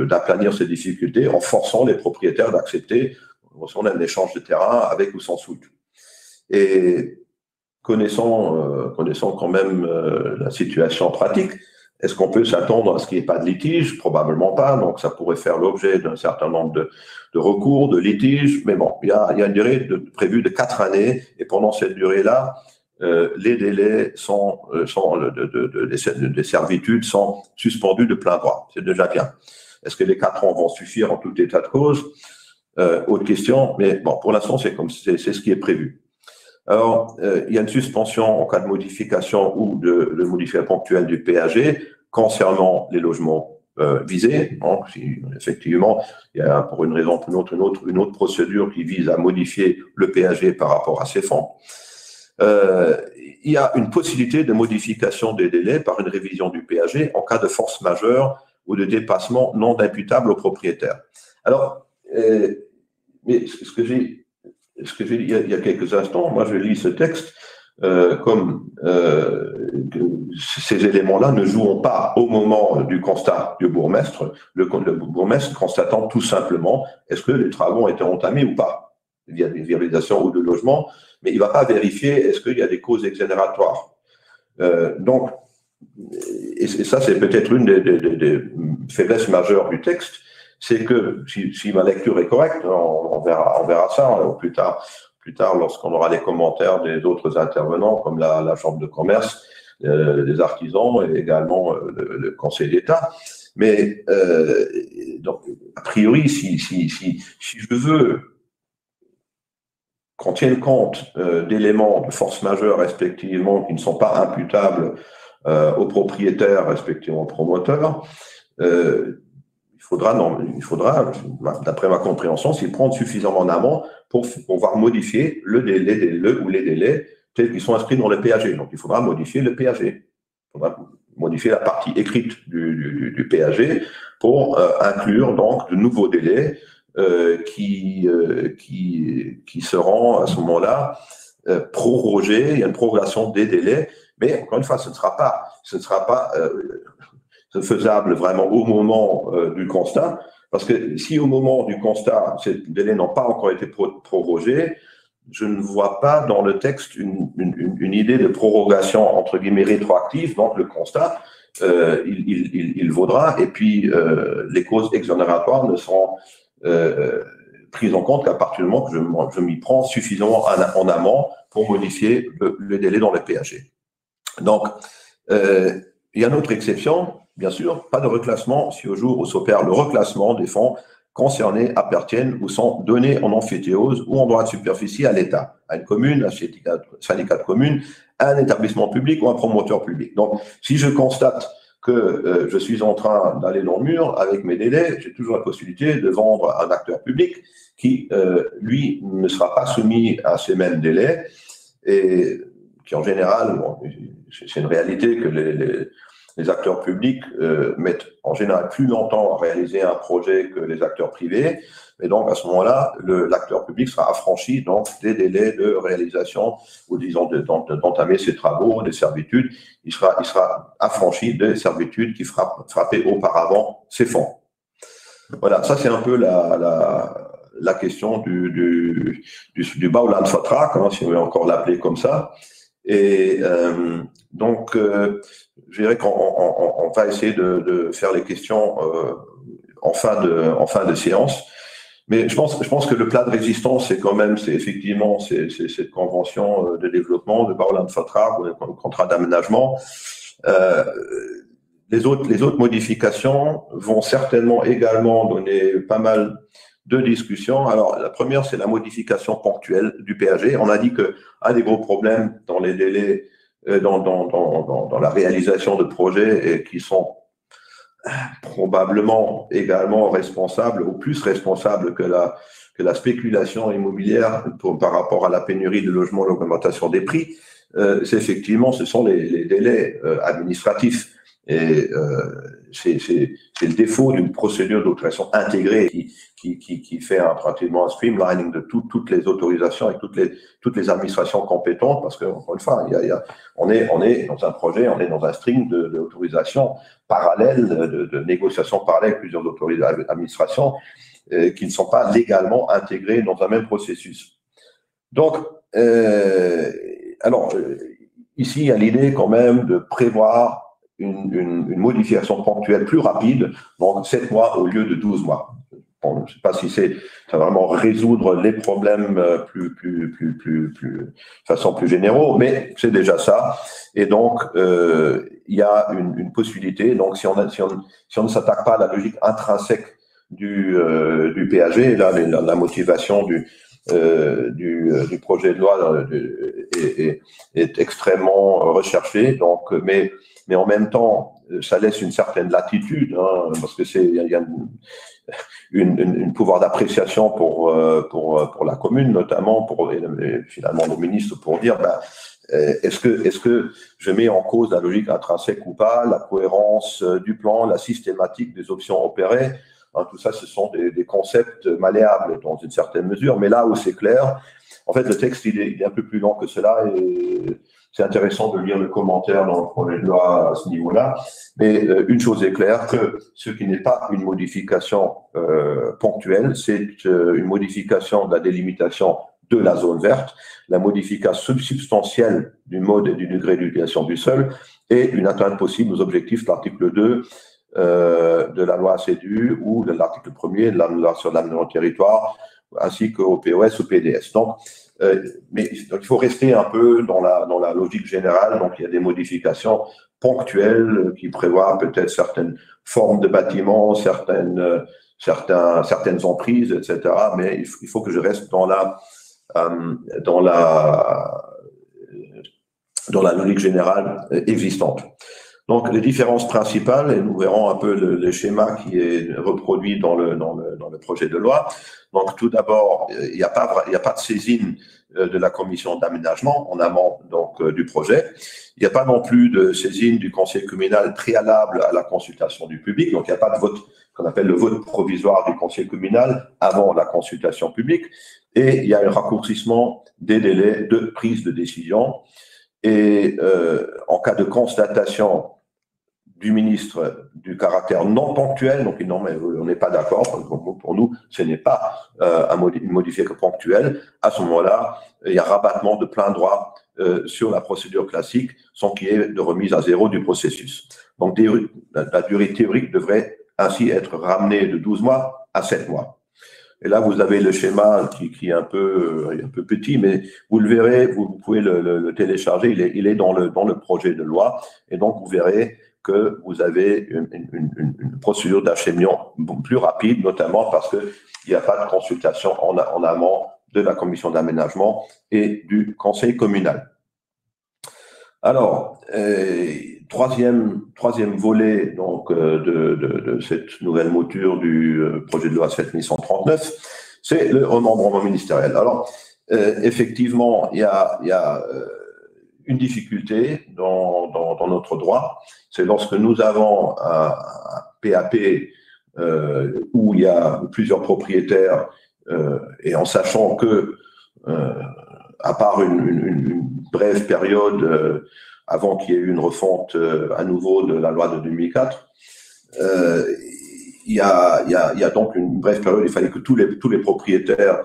d'aplanir ces difficultés en forçant les propriétaires d'accepter un échange de terrain avec ou sans soute. Et connaissant quand même la situation pratique, est-ce qu'on peut s'attendre à ce qu'il n'y ait pas de litige? Probablement pas. Donc, ça pourrait faire l'objet d'un certain nombre de recours, de litiges. Mais bon, il y a une durée prévue de 4 années. Et pendant cette durée-là, les délais des servitudes sont suspendus de plein droit. C'est déjà bien. Est-ce que les 4 ans vont suffire en tout état de cause? Autre question. Mais bon, pour l'instant, c'est ce qui est prévu. Alors, il y a une suspension en cas de modification ou de modification ponctuelle du PAG concernant les logements visés. Donc, si, effectivement, il y a pour une raison ou pour une autre procédure qui vise à modifier le PAG par rapport à ces fonds. Il y a une possibilité de modification des délais par une révision du PAG en cas de force majeure ou de dépassement non imputable au propriétaire. Alors, mais ce que j'ai dit il y a quelques instants, moi je lis ce texte comme ces éléments-là ne joueront pas au moment du constat du bourgmestre, le bourgmestre constatant tout simplement est-ce que les travaux ont été entamés ou pas, via des viabilisations ou de logement, mais il ne va pas vérifier est-ce qu'il y a des causes exonératoire. Donc, et ça c'est peut-être une des faiblesses majeures du texte, c'est que, si ma lecture est correcte, on verra ça plus tard lorsqu'on aura les commentaires des autres intervenants, comme la Chambre de commerce, les artisans et également le Conseil d'État. Mais, donc, a priori, si je veux qu'on tienne compte d'éléments de force majeure, respectivement, qui ne sont pas imputables aux propriétaires, respectivement aux promoteurs, il faudra, d'après ma compréhension, s'y prendre suffisamment en amont pour pouvoir modifier les délais tels qu'ils sont inscrits dans le PAG. Donc, il faudra modifier le PAG. Il faudra modifier la partie écrite du PAG pour inclure donc de nouveaux délais qui seront à ce moment-là prorogés. Il y a une prorogation des délais, mais encore une fois, ce ne sera pas faisable vraiment au moment du constat. Parce que si au moment du constat, ces délais n'ont pas encore été prorogés, je ne vois pas dans le texte une idée de prorogation, entre guillemets, rétroactive. Donc, le constat, il vaudra. Et puis, les causes exonératoires ne seront prises en compte qu'à partir du moment que je m'y prends suffisamment en amont pour modifier le délai dans le PAG. Donc, il y a une autre exception, bien sûr, pas de reclassement si au jour où s'opère le reclassement des fonds concernés appartiennent ou sont donnés en emphytéose ou en droit de superficie à l'État, à une commune, à un syndicat de communes, à un établissement public ou un promoteur public. Donc, si je constate que je suis en train d'aller dans le mur avec mes délais, j'ai toujours la possibilité de vendre à un acteur public qui, lui, ne sera pas soumis à ces mêmes délais et qui, en général, bon, c'est une réalité que les acteurs publics mettent en général plus longtemps à réaliser un projet que les acteurs privés. Et donc, à ce moment-là, l'acteur public sera affranchi donc, des délais de réalisation ou, disons, d'entamer ses travaux, des servitudes. Il sera affranchi des servitudes qui frappaient auparavant ses fonds. Voilà, ça c'est un peu la question du Baulandvertrag, hein, si on veut encore l'appeler comme ça. Et donc, je dirais qu'on va essayer de faire les questions en fin de séance. Mais je pense que le plat de résistance, c'est effectivement cette convention de développement, de Baulandvertrag, ou le contrat d'aménagement. Les autres modifications vont certainement également donner pas mal de discussions. Alors, la première, c'est la modification ponctuelle du PAG. On a dit qu'un des gros problèmes dans les délais, dans la réalisation de projets et qui sont probablement également responsables ou plus responsables que la spéculation immobilière par rapport à la pénurie de logements et l'augmentation des prix, ce sont les délais administratifs. Et c'est le défaut d'une procédure d'autorisation intégrée qui fait pratiquement un streamlining de toutes les autorisations et toutes les administrations compétentes, parce que encore une fois, on est dans un projet, on est dans un string d'autorisations parallèles, de négociations parallèles avec plusieurs administrations qui ne sont pas légalement intégrées dans un même processus. Donc, ici, il y a l'idée quand même de prévoir une modification ponctuelle plus rapide, donc 7 mois au lieu de 12 mois. Bon, je ne sais pas si ça va vraiment résoudre les problèmes de façon plus généraux, mais c'est déjà ça. Et donc, il y a une possibilité. Donc, si on ne s'attaque pas à la logique intrinsèque du PAG, là, la motivation du projet de loi est extrêmement recherchée. Donc, mais en même temps, ça laisse une certaine latitude, hein, parce que il y a une pouvoir d'appréciation pour la commune, notamment et finalement le ministre, pour dire est-ce que je mets en cause la logique intrinsèque ou pas, la cohérence du plan, la systématique des options opérées. Hein, tout ça, ce sont des concepts malléables dans une certaine mesure, mais là où c'est clair, en fait, le texte il est un peu plus long que cela et c'est intéressant de lire le commentaire dans le projet de loi à ce niveau-là. Mais une chose est claire, que ce qui n'est pas une modification ponctuelle, c'est une modification de la délimitation de la zone verte, la modification substantielle du mode et du degré d'utilisation du sol et une atteinte possible aux objectifs de l'article 2 de la loi CEDU ou de l'article 1er de la loi sur l'aménagement du territoire, ainsi qu'au POS ou PDS. Donc, il faut rester un peu dans la logique générale. Donc, il y a des modifications ponctuelles qui prévoient peut-être certaines formes de bâtiments, certaines emprises, etc. Mais il faut que je reste dans la logique générale existante. Donc, les différences principales, et nous verrons un peu le schéma qui est reproduit dans le projet de loi. Donc, tout d'abord, il n'y a pas de saisine de la commission d'aménagement en amont du projet. Il n'y a pas non plus de saisine du conseil communal préalable à la consultation du public. Donc, il n'y a pas de vote qu'on appelle le vote provisoire du conseil communal avant la consultation publique. Et il y a un raccourcissement des délais de prise de décision. Et en cas de constatation du ministre du caractère non ponctuel, donc non, mais on n'est pas d'accord, pour nous, ce n'est pas une modification ponctuelle. À ce moment-là, il y a rabattement de plein droit sur la procédure classique, sans qu'il y ait de remise à zéro du processus. Donc, la durée théorique devrait ainsi être ramenée de 12 mois à 7 mois. Et là, vous avez le schéma qui est un peu petit, mais vous le verrez, vous pouvez le télécharger, il est dans le projet de loi, et donc vous verrez que vous avez une procédure d'acheminement plus rapide, notamment parce qu'il n'y a pas de consultation en amont de la commission d'aménagement et du conseil communal. Alors, troisième volet donc, de cette nouvelle mouture du projet de loi 7139, c'est le remembrement ministériel. Alors, effectivement, il y a une difficulté dans notre droit, c'est lorsque nous avons un PAP où il y a plusieurs propriétaires et en sachant que, à part une brève période avant qu'il y ait eu une refonte à nouveau de la loi de 2004, il y a donc une brève période, il fallait que tous les propriétaires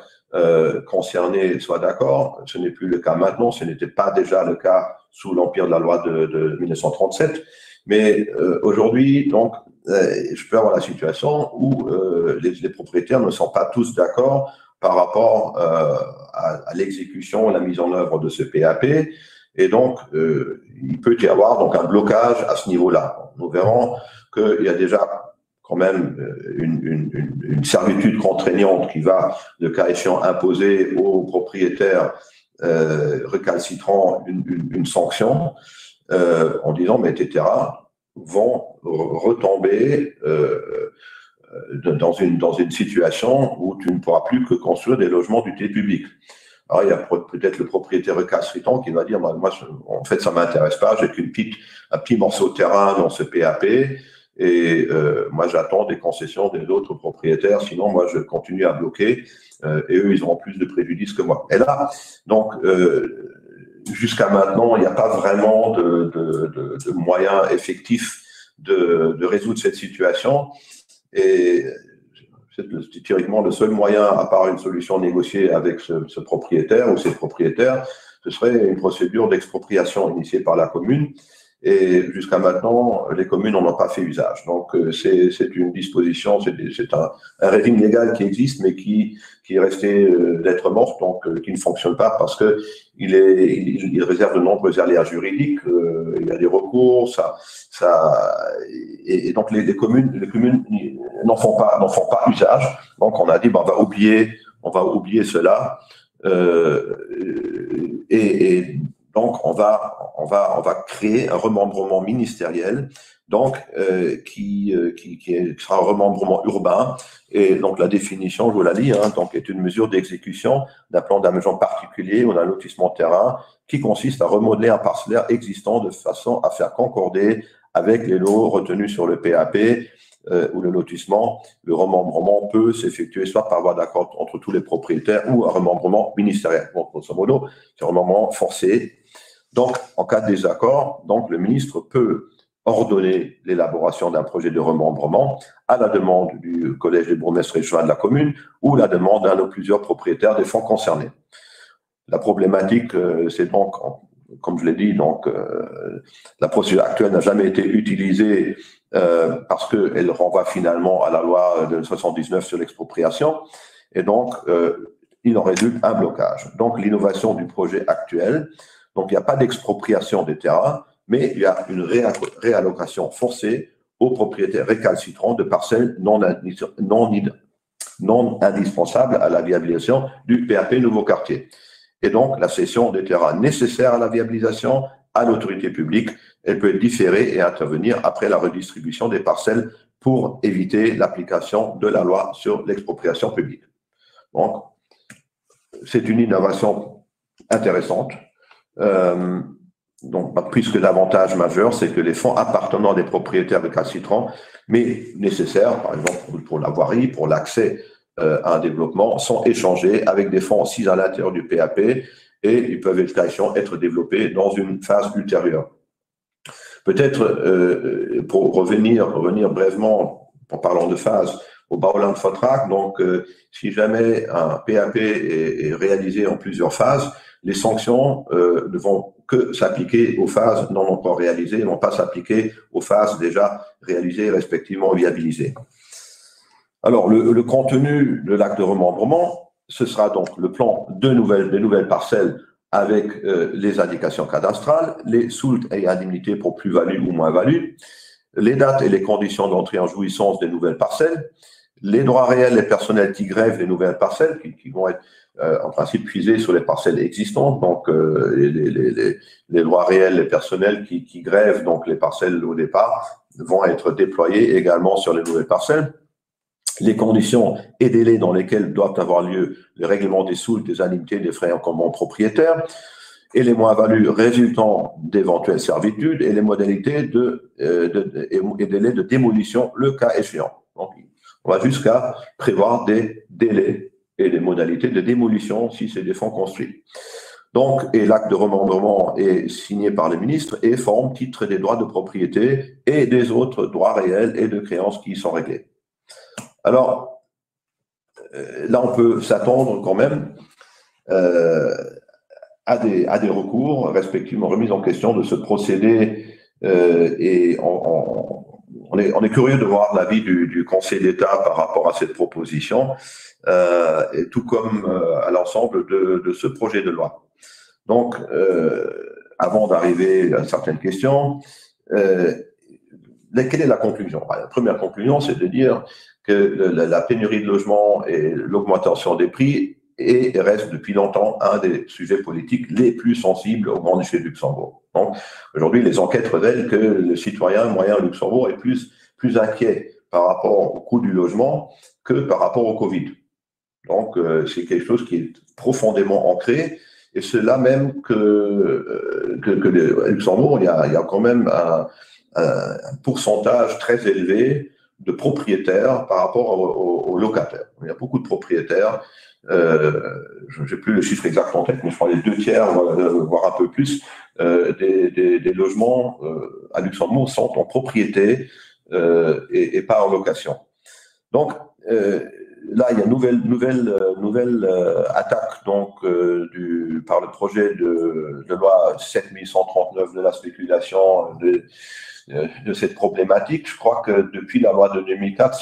concernés soient d'accord. Ce n'est plus le cas maintenant, ce n'était pas déjà le cas sous l'empire de la loi de 1937. Mais aujourd'hui, donc, je peux avoir la situation où les propriétaires ne sont pas tous d'accord par rapport à l'exécution et la mise en œuvre de ce PAP. Et donc, il peut y avoir donc un blocage à ce niveau-là. Nous verrons qu'il y a déjà quand même une servitude contraignante qui va, le cas échéant, imposer aux propriétaires récalcitrants une sanction en disant, mais etc., vont retomber dans une situation où tu ne pourras plus que construire des logements d'utilité publique. Alors, il y a peut-être le propriétaire récalcitrant qui va dire, moi, en fait, ça ne m'intéresse pas, j'ai un petit morceau de terrain dans ce PAP, et moi, j'attends des concessions des autres propriétaires, sinon, moi, je continue à bloquer, et eux, ils auront plus de préjudice que moi. Et là, donc, jusqu'à maintenant, il n'y a pas vraiment de moyens effectifs de résoudre cette situation, et c'est théoriquement le seul moyen, à part une solution négociée avec ce propriétaire ou ces propriétaires, ce serait une procédure d'expropriation initiée par la commune. Et jusqu'à maintenant, les communes n'en ont pas fait usage. Donc, c'est une disposition, c'est un régime légal qui existe, mais qui est resté d'être mort, donc qui ne fonctionne pas parce que il réserve de nombreux aléas juridiques. Il y a des recours, et donc les communes n'en font pas usage. Donc, on a dit, on va oublier cela, donc, on va créer un remembrement ministériel, donc qui sera un remembrement urbain. Et donc la définition, je vous la lis, donc est une mesure d'exécution d'un plan d'aménagement particulier ou d'un lotissement terrain qui consiste à remodeler un parcellaire existant de façon à faire concorder avec les lots retenus sur le PAP ou le lotissement. Le remembrement peut s'effectuer soit par voie d'accord entre tous les propriétaires ou un remembrement ministériel. Donc, grosso modo, c'est un remembrement forcé. Donc, en cas de désaccord, donc, le ministre peut ordonner l'élaboration d'un projet de remembrement à la demande du collège des bourgmestres adjoints de la commune ou la demande d'un ou plusieurs propriétaires des fonds concernés. La problématique, c'est donc, comme je l'ai dit, donc, la procédure actuelle n'a jamais été utilisée parce qu'elle renvoie finalement à la loi de 79 sur l'expropriation. Et donc, il en résulte un blocage. Donc, l'innovation du projet actuel, donc il n'y a pas d'expropriation des terrains, mais il y a une réallocation forcée aux propriétaires récalcitrants de parcelles non indispensables à la viabilisation du PAP Nouveau Quartier. Et donc, la cession des terrains nécessaires à la viabilisation à l'autorité publique, elle peut être différée et intervenir après la redistribution des parcelles pour éviter l'application de la loi sur l'expropriation publique. Donc, c'est une innovation intéressante. Donc, puisque l'avantage majeur, c'est que les fonds appartenant à des propriétaires récalcitrants, mais nécessaires, par exemple pour la voirie, pour l'accès à un développement, sont échangés avec des fonds assis à l'intérieur du PAP et ils peuvent être développés dans une phase ultérieure. Peut-être, pour revenir brièvement, en parlant de phase, au Bauland-Vertrag, donc si jamais un PAP est réalisé en plusieurs phases, les sanctions ne vont que s'appliquer aux phases non encore réalisées, ne vont pas s'appliquer aux phases déjà réalisées, respectivement viabilisées. Alors, le contenu de l'acte de remembrement, ce sera donc le plan des nouvelles parcelles avec les indications cadastrales, les soultes et indemnités pour plus-value ou moins-value, les dates et les conditions d'entrée en jouissance des nouvelles parcelles, les droits réels et personnels qui grèvent les nouvelles parcelles, qui vont être en principe puisés sur les parcelles existantes, donc les droits réels et personnels qui grèvent donc les parcelles au départ vont être déployés également sur les nouvelles parcelles. Les conditions et délais dans lesquels doivent avoir lieu le règlement des soultes, des indemnités, des frais encombrants propriétaires, et les moins-values résultant d'éventuelles servitudes et les modalités et délais de démolition, le cas échéant. Donc, on va jusqu'à prévoir des délais et des modalités de démolition si c'est des fonds construits. Donc, et l'acte de remembrement est signé par le ministre et forme titre des droits de propriété et des autres droits réels et de créances qui y sont réglés. Alors, là, on peut s'attendre quand même à des recours, respectivement remise en question de ce procédé, et on est curieux de voir l'avis du Conseil d'État par rapport à cette proposition, et tout comme à l'ensemble de ce projet de loi. Donc, avant d'arriver à certaines questions, quelle est la conclusion? La première conclusion, c'est de dire que la pénurie de logements et l'augmentation des prix reste depuis longtemps un des sujets politiques les plus sensibles au grand duché de Luxembourg. Donc, aujourd'hui, les enquêtes révèlent que le citoyen moyen au Luxembourg est plus inquiet par rapport au coût du logement que par rapport au Covid. Donc, c'est quelque chose qui est profondément ancré, et c'est là même que Luxembourg, il y a quand même un pourcentage très élevé de propriétaires par rapport aux locataires. Il y a beaucoup de propriétaires, je n'ai plus le chiffre exact en tête, mais je crois les 2/3, voire un peu plus, des logements à Luxembourg sont en propriété et pas en location. Donc, là, il y a une nouvelle attaque donc, par le projet de loi 7139 de la spéculation de cette problématique. Je crois que depuis la loi de 2004,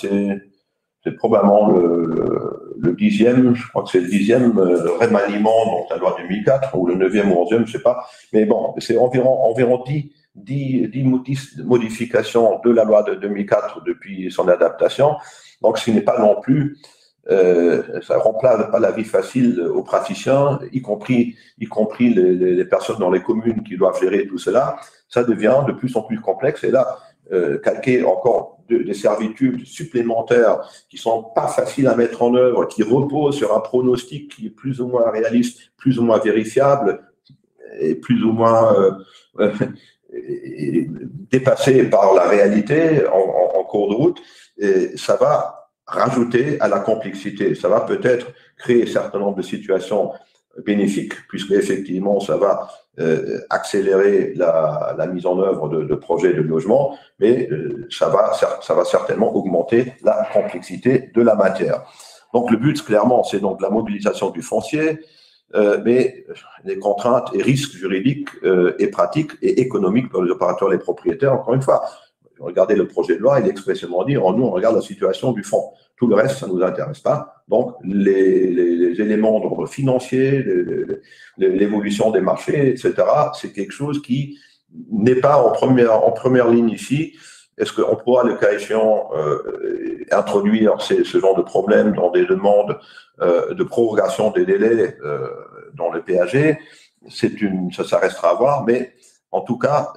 c'est probablement le 10e, je crois que c'est le 10e remaniement donc la loi 2004, ou le 9e ou 11e, je ne sais pas. Mais bon, c'est environ 10 modifications de la loi de 2004 depuis son adaptation. Donc, ce n'est pas non plus, ça ne rend pas la vie facile aux praticiens, y compris les personnes dans les communes qui doivent gérer tout cela. Ça devient de plus en plus complexe. Et là, calquer encore des servitudes supplémentaires qui ne sont pas faciles à mettre en œuvre, qui reposent sur un pronostic qui est plus ou moins réaliste, plus ou moins vérifiable, et plus ou moins dépassé par la réalité en cours de route, et ça va rajouter à la complexité. Ça va peut-être créer un certain nombre de situations bénéfiques, puisque effectivement, ça va accélérer la mise en œuvre de projets de logement, mais ça va certainement augmenter la complexité de la matière. Donc, le but, clairement, c'est donc la mobilisation du foncier, mais les contraintes et risques juridiques et pratiques et économiques pour les opérateurs et les propriétaires. Encore une fois, regardez le projet de loi, il est expressément dit, nous, on regarde la situation du fonds. Tout le reste, ça ne nous intéresse pas. Donc, les éléments d'ordre financier, l'évolution des marchés, etc., c'est quelque chose qui n'est pas en première ligne ici. Est-ce qu'on pourra, le cas échéant, introduire ce genre de problème dans des demandes de prorogation des délais dans le PAG? Ça restera à voir, mais en tout cas,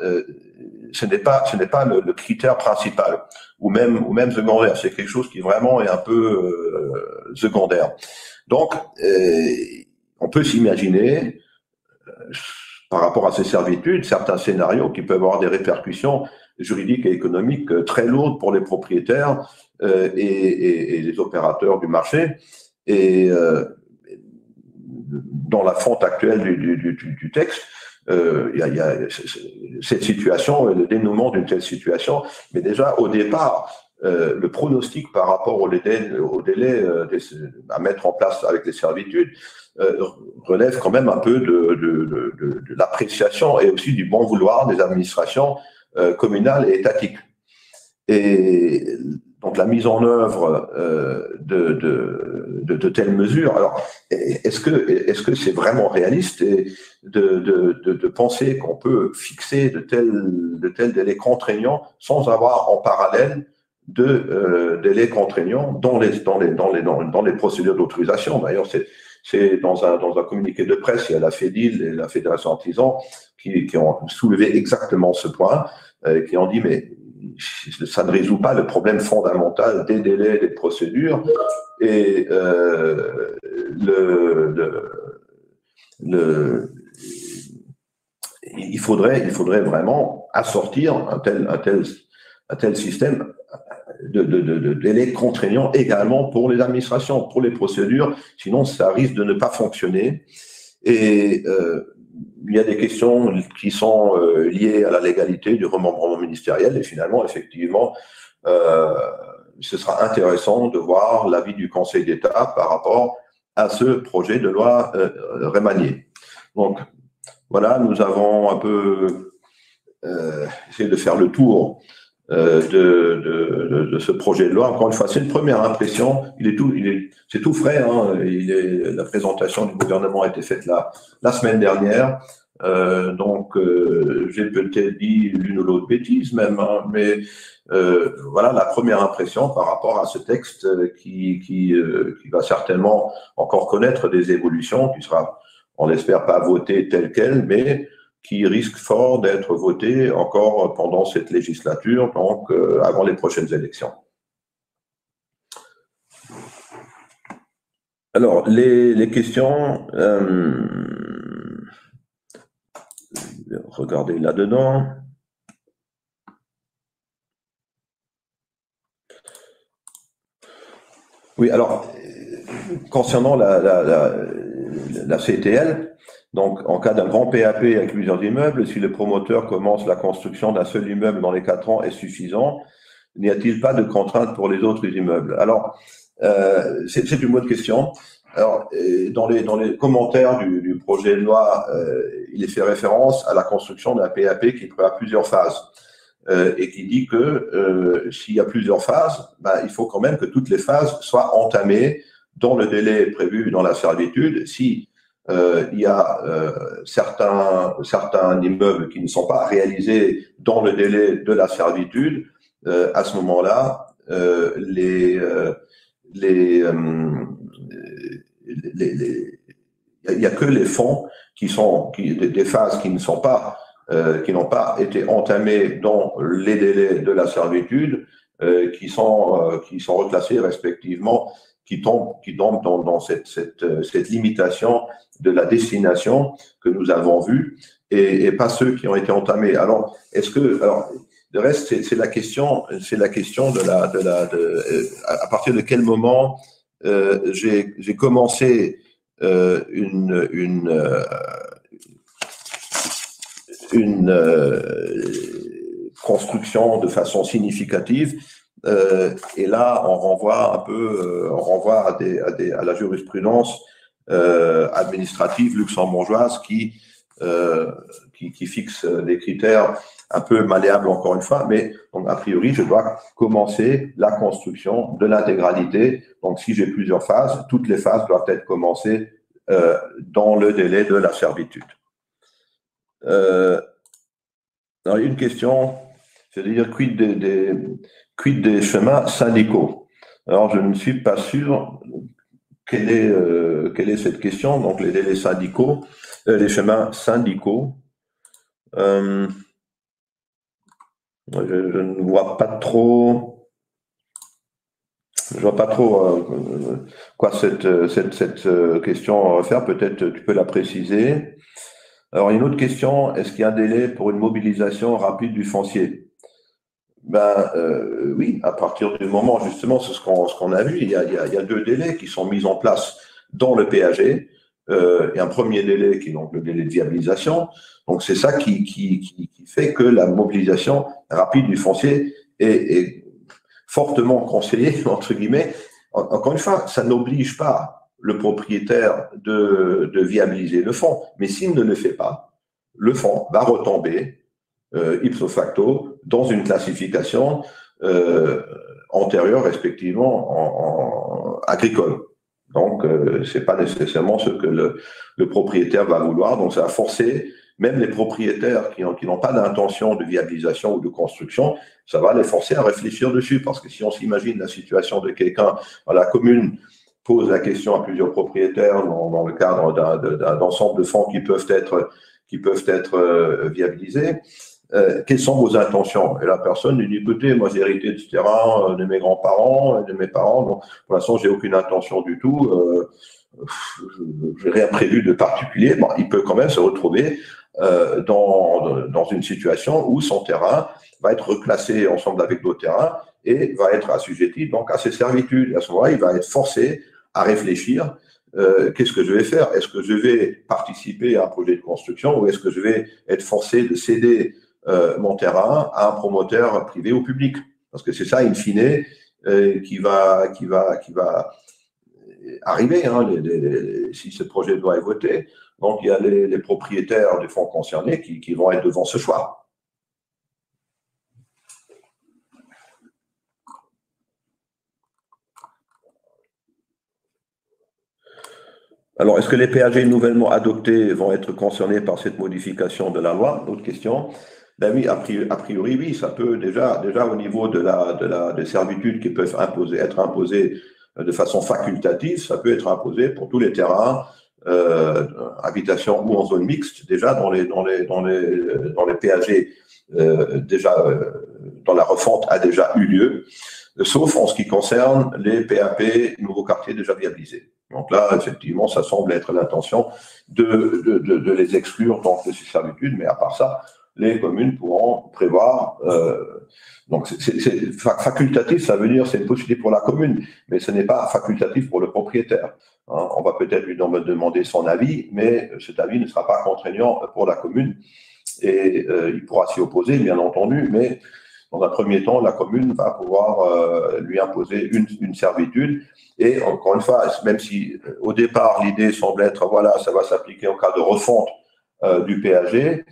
ce n'est pas le critère principal, ou même secondaire. C'est quelque chose qui vraiment est un peu secondaire. Donc, on peut s'imaginer, par rapport à ces servitudes, certains scénarios qui peuvent avoir des répercussions juridiques et économiques très lourdes pour les propriétaires et les opérateurs du marché. Et dans la fonte actuelle du texte, il y a cette situation, le dénouement d'une telle situation, mais déjà au départ, le pronostic par rapport au délai à mettre en place avec les servitudes relève quand même un peu de l'appréciation et aussi du bon vouloir des administrations communales et étatiques. Et donc la mise en œuvre de telles mesures. Alors, est-ce que c'est vraiment réaliste de penser qu'on peut fixer de tels délais contraignants sans avoir en parallèle de délais contraignants dans les procédures d'autorisation? D'ailleurs, c'est dans un communiqué de presse, il y a la FEDIL et la Fédération Artisan qui ont soulevé exactement ce point, qui ont dit mais ça ne résout pas le problème fondamental des délais, des procédures, et il faudrait vraiment assortir un tel système de délais contraignants également pour les administrations, pour les procédures, sinon ça risque de ne pas fonctionner. Et il y a des questions qui sont liées à la légalité du remembrement ministériel, et finalement, effectivement, ce sera intéressant de voir l'avis du Conseil d'État par rapport à ce projet de loi remanié. Donc, voilà, nous avons un peu essayé de faire le tour de ce projet de loi. Encore une fois, c'est une première impression. C'est tout frais. Hein. La présentation du gouvernement a été faite la semaine dernière. Donc, j'ai peut-être dit l'une ou l'autre bêtise même, hein, mais voilà la première impression par rapport à ce texte qui va certainement encore connaître des évolutions, qui sera, on l'espère, pas voté tel quel, mais qui risque fort d'être voté encore pendant cette législature, donc avant les prochaines élections. Alors, les questions, regardez là-dedans. Oui, alors, concernant la CTL, donc, en cas d'un grand PAP avec plusieurs immeubles, si le promoteur commence la construction d'un seul immeuble dans les 4 ans est suffisant, n'y a-t-il pas de contrainte pour les autres immeubles? Alors, c'est une bonne question. Alors, dans les commentaires du projet de loi, il est fait référence à la construction d'un PAP qui prévoit plusieurs phases et qui dit que s'il y a plusieurs phases, il faut quand même que toutes les phases soient entamées dans le délai prévu dans la servitude. Si il y a certains immeubles qui ne sont pas réalisés dans le délai de la servitude, à ce moment-là, il y a que les fonds des phases qui n'ont pas été entamées dans les délais de la servitude, qui sont reclassés respectivement, qui tombent dans cette limitation de la destination que nous avons vue, et pas ceux qui ont été entamés. Alors, le reste, c'est la question à partir de quel moment j'ai commencé une construction de façon significative. Et là, on renvoie à la jurisprudence administrative luxembourgeoise qui fixe des critères un peu malléables encore une fois, mais donc, a priori, je dois commencer la construction de l'intégralité. Donc, si j'ai plusieurs phases, toutes les phases doivent être commencées dans le délai de la servitude. Alors, une question, c'est-à-dire quid des chemins syndicaux? Alors, je ne suis pas sûr quelle est cette question. Donc, les délais syndicaux, les chemins syndicaux. Je ne vois pas trop. Je vois pas trop quoi cette question faire. Peut-être tu peux la préciser. Alors, une autre question, est-ce qu'il y a un délai pour une mobilisation rapide du foncier? Oui, à partir du moment, justement, c'est ce qu'on a vu, il y a 2 délais qui sont mis en place dans le PAG. et un premier délai qui est donc le délai de viabilisation. Donc c'est ça qui fait que la mobilisation rapide du foncier est fortement conseillée, entre guillemets. Encore une fois, ça n'oblige pas le propriétaire de viabiliser le fonds, mais s'il ne le fait pas, le fonds va retomber ipso facto dans une classification antérieure respectivement en agricole. Donc, ce n'est pas nécessairement ce que le propriétaire va vouloir. Donc, ça va forcer même les propriétaires qui n'ont pas d'intention de viabilisation ou de construction, ça va les forcer à réfléchir dessus. Parce que si on s'imagine la situation de quelqu'un, la commune pose la question à plusieurs propriétaires dans le cadre d'un ensemble de fonds qui peuvent être viabilisés. Quelles sont vos intentions? Et la personne lui dit, écoutez, moi j'ai hérité de ce terrain de mes grands-parents et de mes parents, donc pour l'instant j'ai aucune intention du tout, je n'ai rien prévu de particulier. Bon, il peut quand même se retrouver dans une situation où son terrain va être reclassé ensemble avec d'autres terrains et va être assujetti donc à ses servitudes. Et à ce moment-là, il va être forcé à réfléchir. Qu'est-ce que je vais faire? Est-ce que je vais participer à un projet de construction ou est-ce que je vais être forcé de céder mon terrain à un promoteur privé ou public? Parce que c'est ça, in fine, qui va arriver hein, si ce projet de loi est voté. Donc, il y a les propriétaires des fonds concernés qui vont être devant ce choix. Alors, est-ce que les PAG nouvellement adoptés vont être concernés par cette modification de la loi? Autre question. Ben oui, a priori, oui, ça peut déjà au niveau des servitudes qui peuvent être imposées de façon facultative, ça peut être imposé pour tous les terrains, habitation ou en zone mixte, déjà dans les PAG, dans la refonte a déjà eu lieu, sauf en ce qui concerne les PAP nouveaux quartiers déjà viabilisés. Donc là, effectivement, ça semble être l'intention de les exclure donc, de ces servitudes, mais à part ça, les communes pourront prévoir. Donc, facultatif, ça veut dire c'est une possibilité pour la commune, mais ce n'est pas facultatif pour le propriétaire. Hein, on va peut-être lui demander son avis, mais cet avis ne sera pas contraignant pour la commune et il pourra s'y opposer, bien entendu, mais dans un premier temps, la commune va pouvoir lui imposer une servitude. Et encore une fois, même si au départ, l'idée semble être, voilà, ça va s'appliquer en cas de refonte du PAG,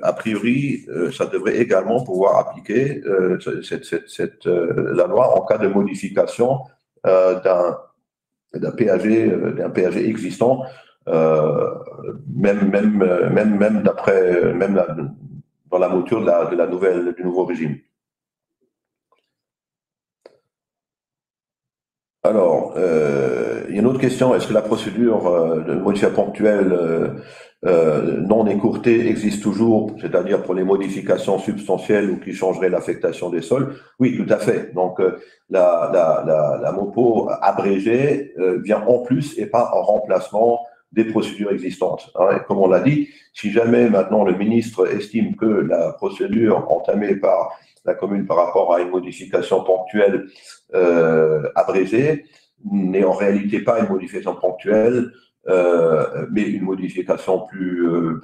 a priori, ça devrait également pouvoir appliquer la loi en cas de modification d'un PAG existant, même dans la mouture du nouveau régime. Alors, il y a une autre question. Est-ce que la procédure de modification ponctuelle non écourtée existe toujours, c'est-à-dire pour les modifications substantielles ou qui changeraient l'affectation des sols? Oui, tout à fait. Donc, la MOPO abrégée vient en plus et pas en remplacement des procédures existantes. Hein. Et comme on l'a dit, si jamais maintenant le ministre estime que la procédure entamée par la commune par rapport à une modification ponctuelle abrégée n'est en réalité pas une modification ponctuelle, mais une modification plus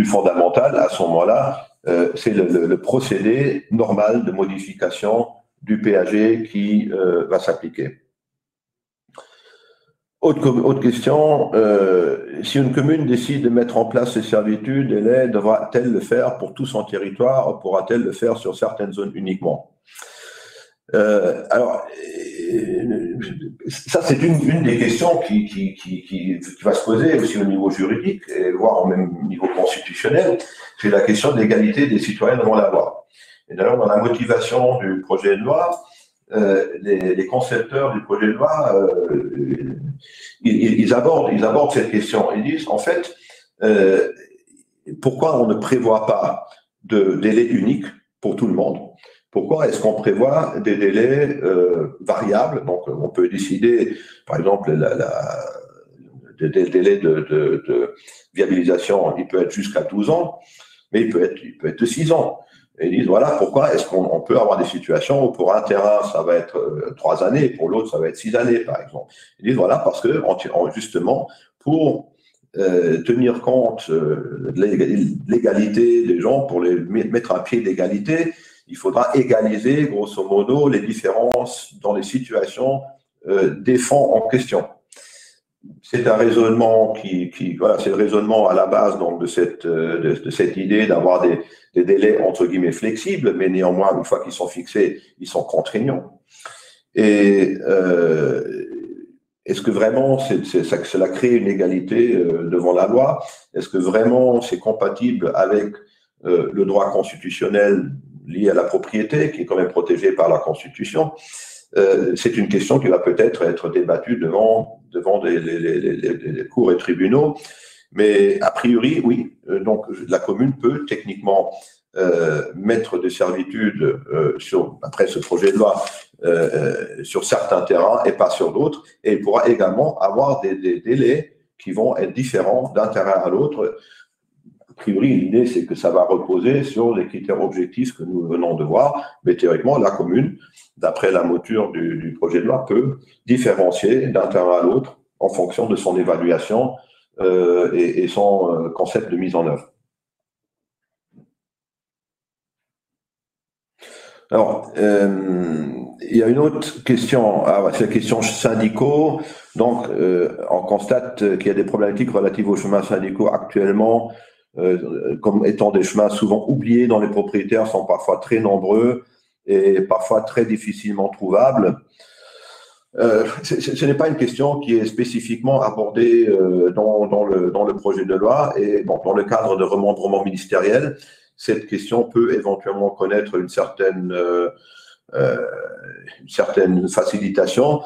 fondamentale, à ce moment-là, c'est le procédé normal de modification du PAG qui va s'appliquer. Autre question, si une commune décide de mettre en place ces servitudes, devra-t-elle le faire pour tout son territoire ou pourra-t-elle le faire sur certaines zones uniquement? Alors, ça c'est une des questions qui va se poser aussi au niveau juridique et voire au même niveau constitutionnel, c'est la question de l'égalité des citoyens devant la loi. Et d'ailleurs, dans la motivation du projet de loi, les concepteurs du projet de loi, ils abordent cette question. Ils disent, en fait, pourquoi on ne prévoit pas de délai unique pour tout le monde? Pourquoi est-ce qu'on prévoit des délais variables? Donc, on peut décider, par exemple, le délai de viabilisation, il peut être jusqu'à 12 ans, mais il peut être de 6 ans. Et ils disent, voilà pourquoi est-ce qu'on peut avoir des situations où pour un terrain, ça va être 3 années, pour l'autre, ça va être 6 années, par exemple. Ils disent, voilà, parce que justement, pour tenir compte de l'égalité des gens, pour les mettre à pied d'égalité, il faudra égaliser, grosso modo, les différences dans les situations des fonds en question. C'est un raisonnement voilà, c'est le raisonnement à la base donc, de cette idée d'avoir des délais entre guillemets flexibles, mais néanmoins, une fois qu'ils sont fixés, ils sont contraignants. Et est-ce que vraiment cela crée une égalité devant la loi? Est-ce que vraiment c'est compatible avec le droit constitutionnel lié à la propriété, qui est quand même protégé par la Constitution? C'est une question qui va peut-être être débattue devant les cours et tribunaux, mais a priori, oui. Donc, la commune peut techniquement mettre des servitudes après ce projet de loi sur certains terrains et pas sur d'autres, et il pourra également avoir des délais qui vont être différents d'un terrain à l'autre. A priori, l'idée, c'est que ça va reposer sur les critères objectifs que nous venons de voir, mais théoriquement, la commune, d'après la mouture du projet de loi, peut différencier d'un terrain à l'autre en fonction de son évaluation et son concept de mise en œuvre. Alors, il y a une autre question, c'est la question syndicaux. Donc, on constate qu'il y a des problématiques relatives aux chemins syndicaux actuellement, comme étant des chemins souvent oubliés dont les propriétaires sont parfois très nombreux et parfois très difficilement trouvables. Ce n'est pas une question qui est spécifiquement abordée dans le projet de loi et bon, dans le cadre de remembrement ministériel. Cette question peut éventuellement connaître une certaine facilitation.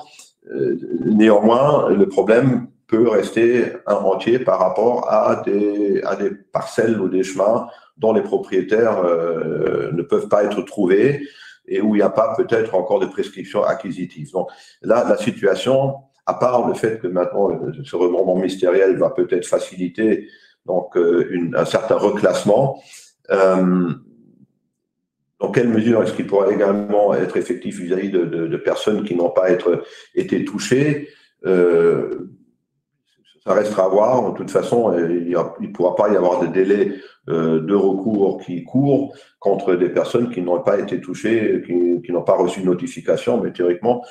Néanmoins, le problème peut rester un entier par rapport à des parcelles ou des chemins dont les propriétaires ne peuvent pas être trouvés et où il n'y a pas peut-être encore de prescriptions acquisitives. Donc là, la situation, à part le fait que maintenant ce remembrement ministériel va peut-être faciliter donc un certain reclassement, dans quelle mesure est-ce qu'il pourra également être effectif vis-à-vis de personnes qui n'ont pas été touchées? Ça restera à voir. De toute façon, il ne pourra pas y avoir de délai de recours qui courent contre des personnes qui n'ont pas été touchées, qui n'ont pas reçu de notification. Mais théoriquement,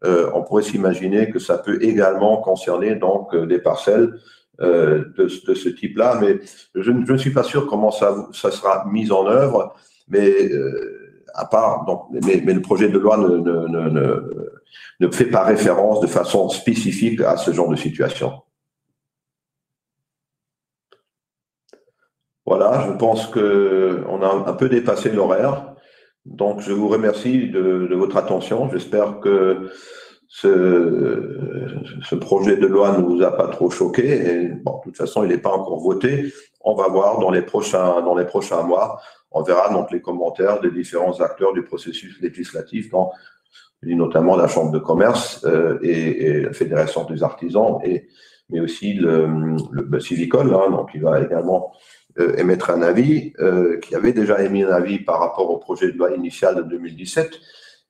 on pourrait s'imaginer que ça peut également concerner donc des parcelles de ce type-là. Mais je ne suis pas sûr comment ça sera mis en œuvre. Mais à part, donc, mais le projet de loi ne fait pas référence de façon spécifique à ce genre de situation. Voilà, je pense qu'on a un peu dépassé l'horaire. Donc, je vous remercie de votre attention. J'espère que ce projet de loi ne vous a pas trop choqué. Et bon, de toute façon, il n'est pas encore voté. On va voir dans les prochains mois. On verra donc les commentaires des différents acteurs du processus législatif, notamment la Chambre de commerce et la Fédération des artisans, mais aussi le Civicol, donc il va également émettre un avis, qui avait déjà émis un avis par rapport au projet de loi initial de 2017.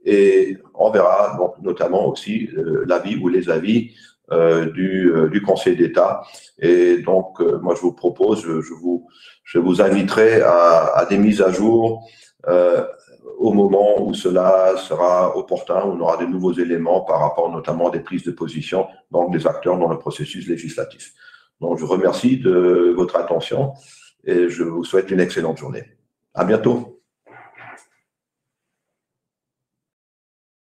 Et on verra donc notamment aussi l'avis ou les avis du Conseil d'État. Et donc, moi, je vous propose, je vous inviterai à des mises à jour au moment où cela sera opportun, où on aura de nouveaux éléments par rapport notamment à des prises de position donc des acteurs dans le processus législatif. Donc, je vous remercie de votre attention et je vous souhaite une excellente journée. À bientôt.